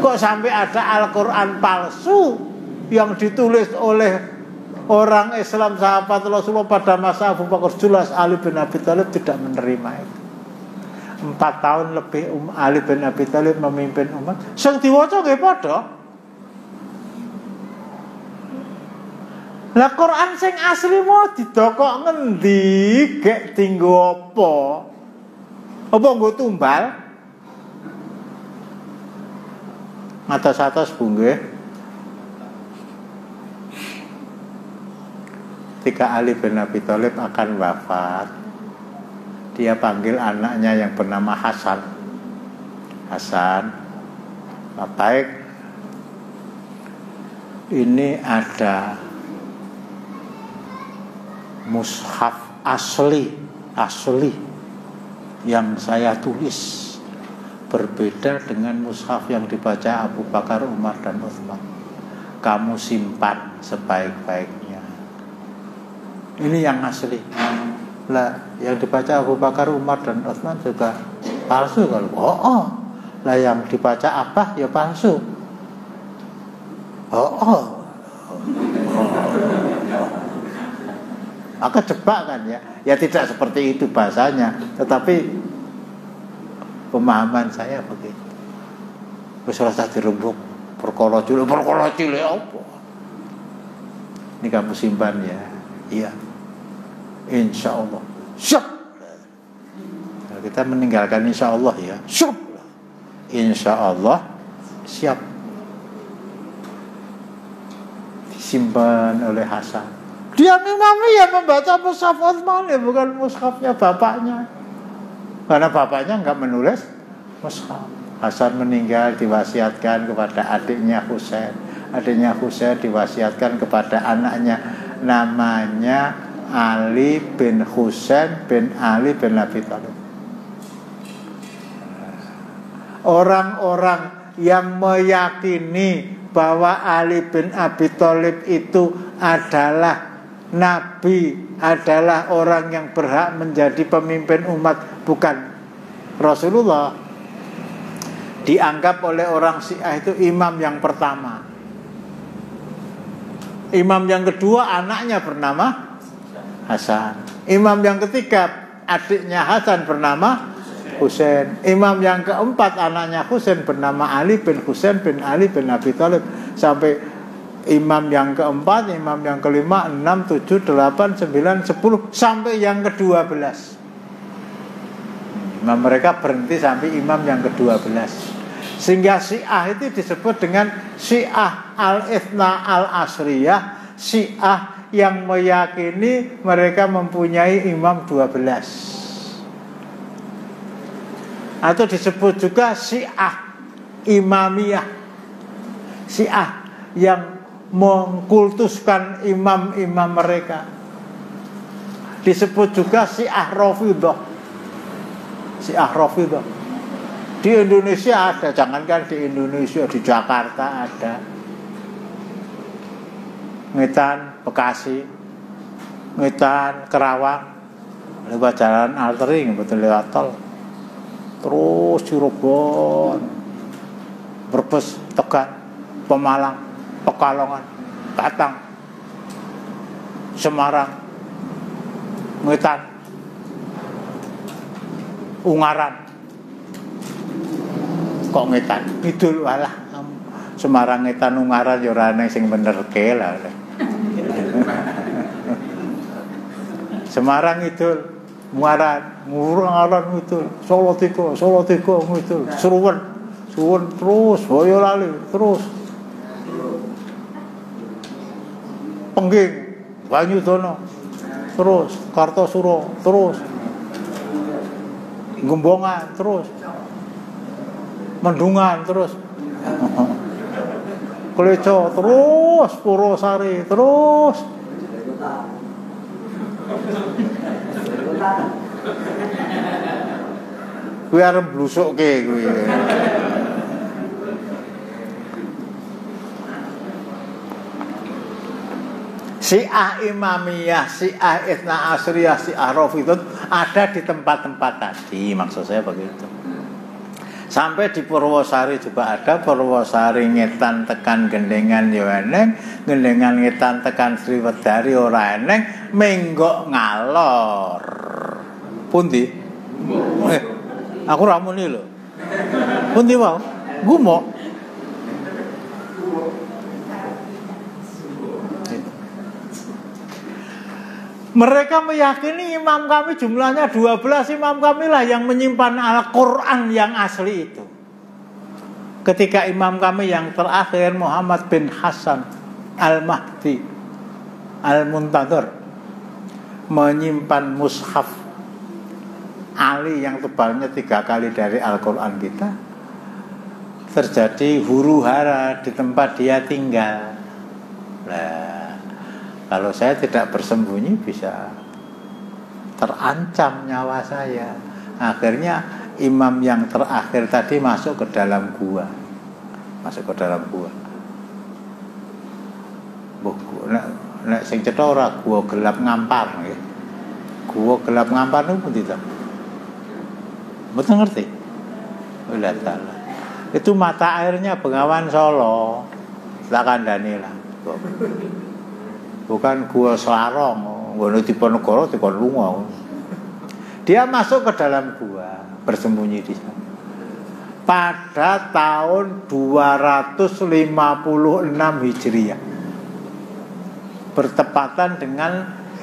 Kok sampai ada Al-Quran palsu yang ditulis oleh orang Islam sahabat Rasulullah pada masa Abu Bakar? Jelas Ali bin Abi Thalib tidak menerima itu. 4 tahun lebih Ali bin Abi Thalib memimpin umat. Sing diwaca nggih padha. Lah Quran sing asli mau didokok ngendi? Gek tinggo apa? Apa nggo tumbal? Atas-atas Bu nggih. Ketika Ali bin Abi Thalib akan wafat, dia panggil anaknya yang bernama Hasan. Hasan, baik, ini ada mushaf asli yang saya tulis, berbeda dengan mushaf yang dibaca Abu Bakar, Umar dan Utsman. Kamu simpan sebaik-baiknya. Ini yang asli. Lah yang dibaca Abu Bakar, Umar dan Utsman juga palsu kalau. Lah yang dibaca apa ya palsu. Maka jebak kan ya. Ya tidak seperti itu bahasanya, tetapi pemahaman saya begitu. Wis ora usah dirumbuk perkara cilik apa. Ini kamu simpan ya. Iya. Insyaallah. Siap. Nah, kita meninggalkan insyaallah ya. Siap. Insyaallah siap. Disimpan oleh Hasan. Dia ngimami ya membaca mushaf Utsman ya, bukan mushafnya bapaknya. Karena bapaknya enggak menulis mushaf. Hasan meninggal diwasiatkan kepada adiknya Husain. Adiknya Husain diwasiatkan kepada anaknya, namanya Ali bin Husain bin Ali bin Abi Thalib. Orang-orang yang meyakini bahwa Ali bin Abi Thalib itu adalah Nabi, adalah orang yang berhak menjadi pemimpin umat, bukan Rasulullah, dianggap oleh orang Syiah itu imam yang pertama. Imam yang kedua anaknya bernama Hasan. Imam yang ketiga adiknya Hasan bernama Husain. Imam yang keempat anaknya Husain bernama Ali bin Husain bin Ali bin Abi Thalib. Sampai imam yang keempat, imam yang kelima, 6, 7, 8, 9, 10 sampai yang ke-12. Imam mereka berhenti sampai imam yang ke-12. Sehingga Syiah itu disebut dengan Syiah al-Ithna al-Asriyah, Syiah yang meyakini mereka mempunyai imam 12. Atau disebut juga Syiah Imamiyah, Syiah yang mengkultuskan imam-imam mereka. Disebut juga Syiah Rafidhah. Syiah Rafidhah. Di Indonesia ada, jangankan di Indonesia, di Jakarta ada. Ngetan, Bekasi, Ngetan, Kerawang, lewat jalan Altering, betul lewat tol. Terus Cirebon, Brebes, Tegal, Pemalang, Pekalongan, Batang, Semarang, Ngetan, Ungaran. Kok Ngetan? Idul walah. Semarang, Ngetan, Ungaran ya ora ana sing bener ke lah. Semarang Idul, Ungaran, Ungaran Idul, Solo Tiga Idul, Suruwen terus Boyolali terus. Pengging, Banyudono terus, Kartosuro terus, Gembongan terus, Mendungan terus, Kleco terus, Purwosari terus. Kuwi arep blusukke kuwi. Syiah Imamiyah, Syiah Itsna Asriyah, Syiah Rafidhah ada di tempat-tempat tadi, maksud saya begitu. Sampai di Purwosari juga ada, Purwosari Ngetan tekan Gendengan yo eneng, Gendengan Ngetan tekan Sriwedari ora eneng, Menggok ngalor. Pundi? Aku ra muni lho. Pundi wae? Gumo. Mereka meyakini imam kami jumlahnya 12 imam kami lah yang menyimpan Al-Quran yang asli itu. Ketika imam kami yang terakhir Muhammad bin Hasan Al-Mahdi Al-Muntadhir menyimpan mushaf Ali yang tebalnya 3 kali dari Al-Quran kita, terjadi huru-hara di tempat dia tinggal. Nah, kalau saya tidak bersembunyi bisa terancam nyawa saya. Akhirnya imam yang terakhir tadi masuk ke dalam gua. Nek sing cetha ora gua gelap ngampar nggih. Gua gelap ngampar niku pundi ta? Mboten ngerti. Ulah taala. Itu mata airnya Bengawan Solo. Tak kandhani lah. Bukan gua Selarong, ngono Diponegoro Lunga. Dia masuk ke dalam gua, bersembunyi di sana. Pada tahun 256 Hijriah. Bertepatan dengan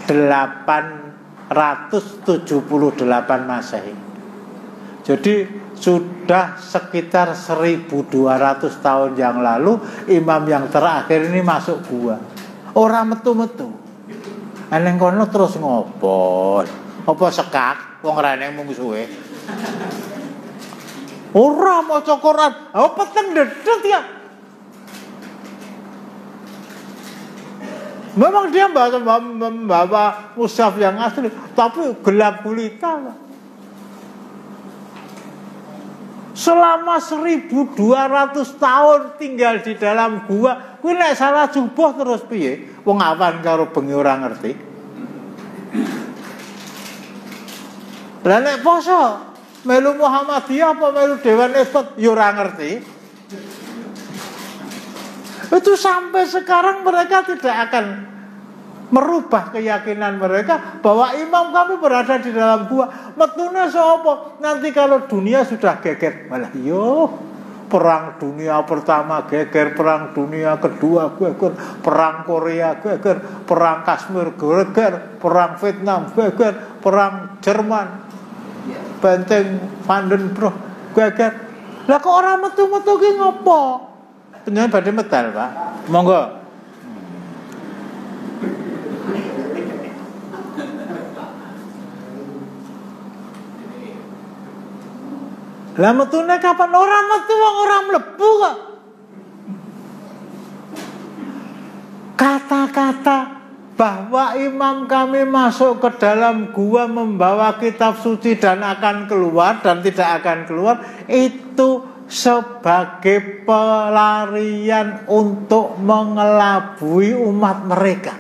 878 Masehi. Jadi sudah sekitar 1200 tahun yang lalu imam yang terakhir ini masuk gua. Ora metu-metu. Eneng kono terus ngopo? Apa sekak wong rene mungsuhe? Ora maca Quran, apa peteng dedet ya. Memang dia membawa mushaf yang asli, tapi gelap gulita. Selama 1200 tahun tinggal di dalam gua, kuwi nek salah jubuh terus piye? Wong awan karo bengi ora ngerti. Lah nek poso melu Muhammadiyah apa melu Dewan Isbat ya ora ngerti. Itu sampai sekarang mereka tidak akan merubah keyakinan mereka bahwa imam kami berada di dalam gua. Metune sapa? Nanti kalau dunia sudah geger, malah yo perang dunia pertama geger, perang dunia kedua geger, perang Korea geger, perang Kashmir geger, perang Vietnam geger, perang Jerman Benteng Vandenbroek geger. Lah kok ora metu-metu ki ngopo? Pengen badhe medal, Pak. Monggo. Lah metune kapan? Ora metu wong ora mlebu kok. kata bahwa imam kami masuk ke dalam gua membawa kitab suci dan akan keluar dan tidak akan keluar, itu sebagai pelarian untuk mengelabui umat mereka.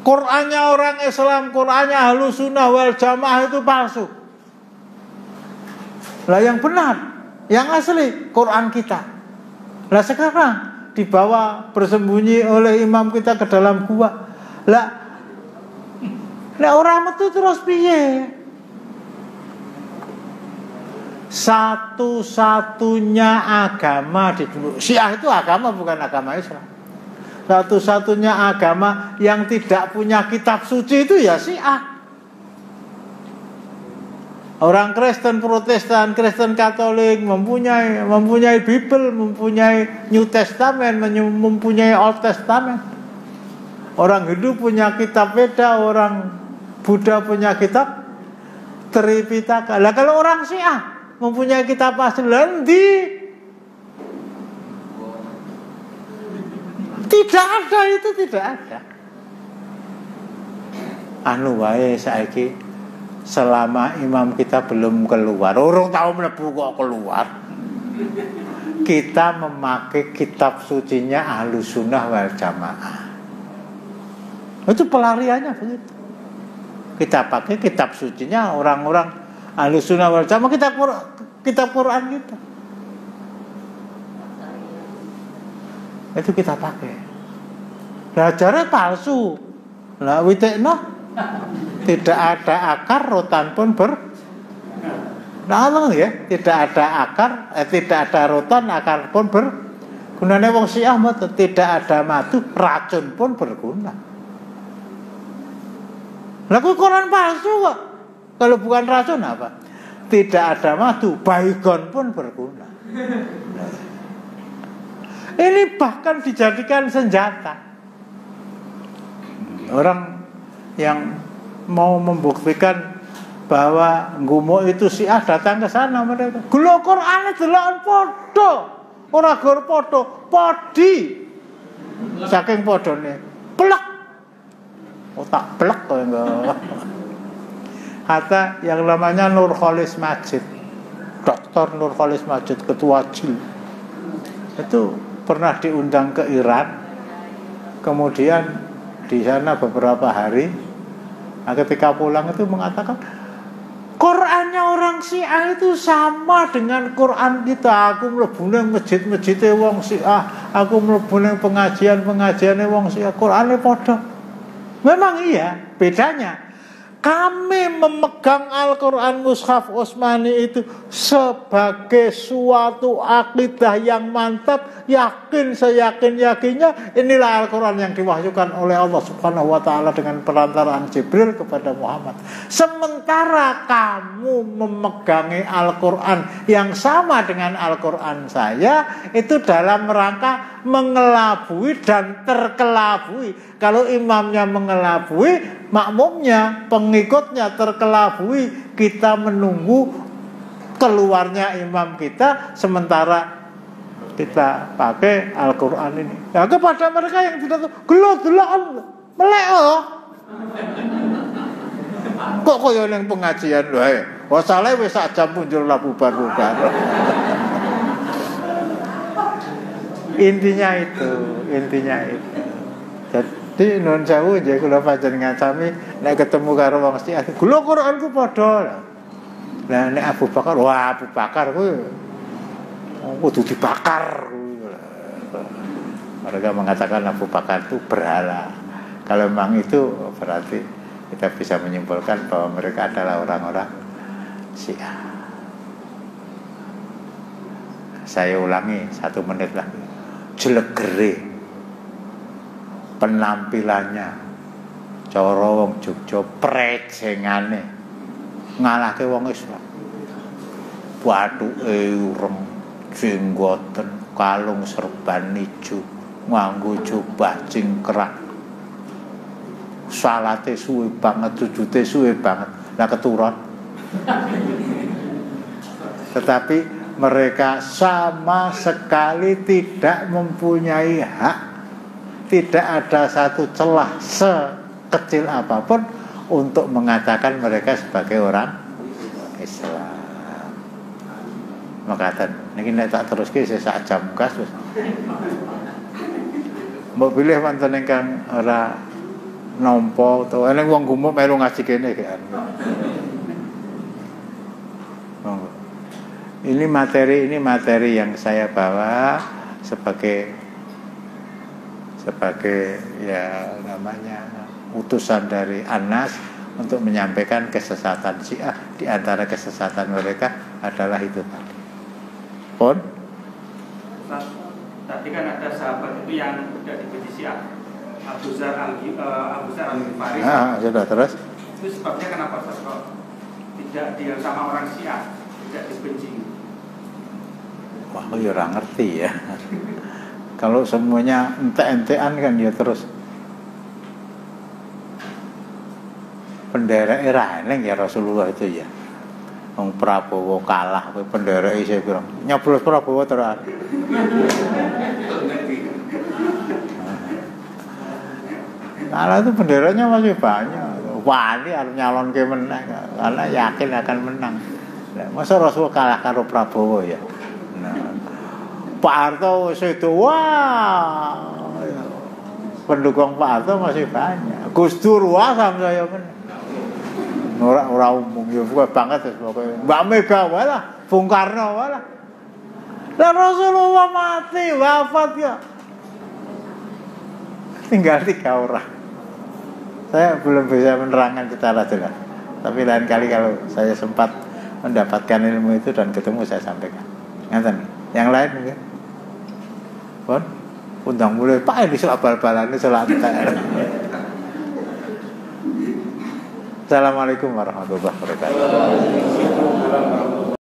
Qur'annya orang Islam, Qur'annya Ahlus Sunnah wal Jamaah itu palsu. Lah yang benar, yang asli Qur'an kita. Lah sekarang dibawa bersembunyi oleh imam kita ke dalam gua. Lah orang metu terus piye? Satu-satunya agama di dunia, Syiah itu agama bukan agama Islam. Satu-satunya agama yang tidak punya kitab suci itu ya Syiah. Orang Kristen Protestan, Kristen Katolik mempunyai Bible, mempunyai New Testament, mempunyai Old Testament. Orang Hindu punya kitab Veda, orang Buddha punya kitab Tripitaka. Lah kalau orang Syiah mempunyai kitab asli, tidak ada, itu tidak ada. Anu wae saiki selama imam kita belum keluar, orang tahu mlebu kok keluar, kita memakai kitab sucinya Ahlus Sunnah wal Jamaah. Itu pelariannya begitu. Kita pakai kitab sucinya orang-orang Ahlus Sunnah wal Jamaah, kitab Quran kita. Itu kita pakai. Belajarnya palsu. Lah witekno tidak ada akar, rotan pun ya, tidak ada akar, tidak ada rotan, akar pun gunane wong Syiah mboten, tidak ada madu, racun pun berguna. Lah kok Quran palsu kok? Kalau bukan racun apa? Tidak ada madu, baygon pun berguna. Ini bahkan dijadikan senjata. Orang yang mau membuktikan bahwa gumo itu Syiah datang ke sana mereka. Gelo Qur'ane deloken padha. Ora gor padha, podi. Saking padane. Plek. Otak plek kok enggak. Hatta yang namanya Nur Khalis Majid. Dr. Nur Khalis Majid, ketua JIL. Itu pernah diundang ke Iran, kemudian di sana beberapa hari, nah ketika pulang itu mengatakan Qurannya orang Syiah itu sama dengan Quran kita. Aku mlebu nang masjid-masjide wong Syiah, aku mlebu nang pengajian-pengajiane wong Syiah, Qurane padha. Memang iya, bedanya kami memegang Al-Quran Mushaf Utsmani itu sebagai suatu akidah yang mantap, yakin seyakin-yakinnya. Inilah Al-Quran yang diwahyukan oleh Allah Subhanahu wa ta'ala dengan perantaraan Jibril kepada Muhammad. Sementara kamu memegangi Al-Quran yang sama dengan Al-Quran saya, itu dalam rangka mengelabui dan terkelabui. Kalau imamnya mengelabui, makmumnya, pengikutnya terkelabui, kita menunggu keluarnya imam kita sementara kita pakai Al-Quran ini. Nah, kepada mereka yang tidak tahu, gelo-geloan melek kok koyo ning pengajian wae. Wasale wis sak jam punjul lah bubar-bubar. Intinya itu. Jadi nun sewu nggih kula panjenengan sami nek ketemu karo wong Syiah, "Gula Qur'anku padha." Lah nek Abu Bakar, wah Abu Bakar kuwi kudu dibakar. Mereka mengatakan Abu Bakar itu berhala. Kalau memang itu berarti kita bisa menyimpulkan bahwa mereka adalah orang-orang Syiah. Saya ulangi 1 menit lagi. Jelegere penampilannya cara wong Jogja, prejengane ngalahke wong Islam. Bathuke urem, jenggoten, kalung serban ijo, nganggo jubah cingkrak. Salate suwe banget, sujute suwe banget. Lah keturun. Tetapi mereka sama sekali tidak mempunyai hak, tidak ada satu celah sekecil apapun untuk mengatakan mereka sebagai orang Islam. Maka niki nek tak teruske sak jam gas wis. Mbok pilih wonten ingkang ora nampa utawa eling wong gumun melu ngaji kene kan. Ini materi yang saya bawa sebagai ya namanya utusan dari Anas untuk menyampaikan kesesatan Syiah. Di antara kesesatan mereka adalah itu tadi. Pun tadi kan ada sahabat itu yang tidak dibenci Syiah, Abu Dzar Al-Ghifari. Sudah terus. Itu sebabnya kenapa Ustaz kok tidak dia sama orang Syiah, tidak dibenci? Wah, ya orang ngerti ya. Kalau semuanya ente-entean kan ya terus bendera eneng ya Rasulullah itu ya. Wong Prabowo kalah, bendera saya bilang nyoblos Prabowo terus. Kalah itu benderanya masih banyak. Wani harus nyalon ke menang karena yakin akan menang. Masa Rasul kalah karo Prabowo ya. Nah, Pak Harto itu wah, pendukung Pak Harto masih banyak. Gus Dur wah sama saya menang. Ora umum ya bukan banget pokoknya. Mbak Mega walah, Bung Karno walah. Dan Rasulullah mati, wafat ya. Tinggal 3 orang. Saya belum bisa menerangkan secara jelas. Tapi lain kali kalau saya sempat mendapatkan ilmu itu dan ketemu saya sampaikan. Ngaten. Yang lain mungkin. Pun undang mulai Pak ini soal bal-balan ini soal entek. Assalamualaikum warahmatullahi wabarakatuh.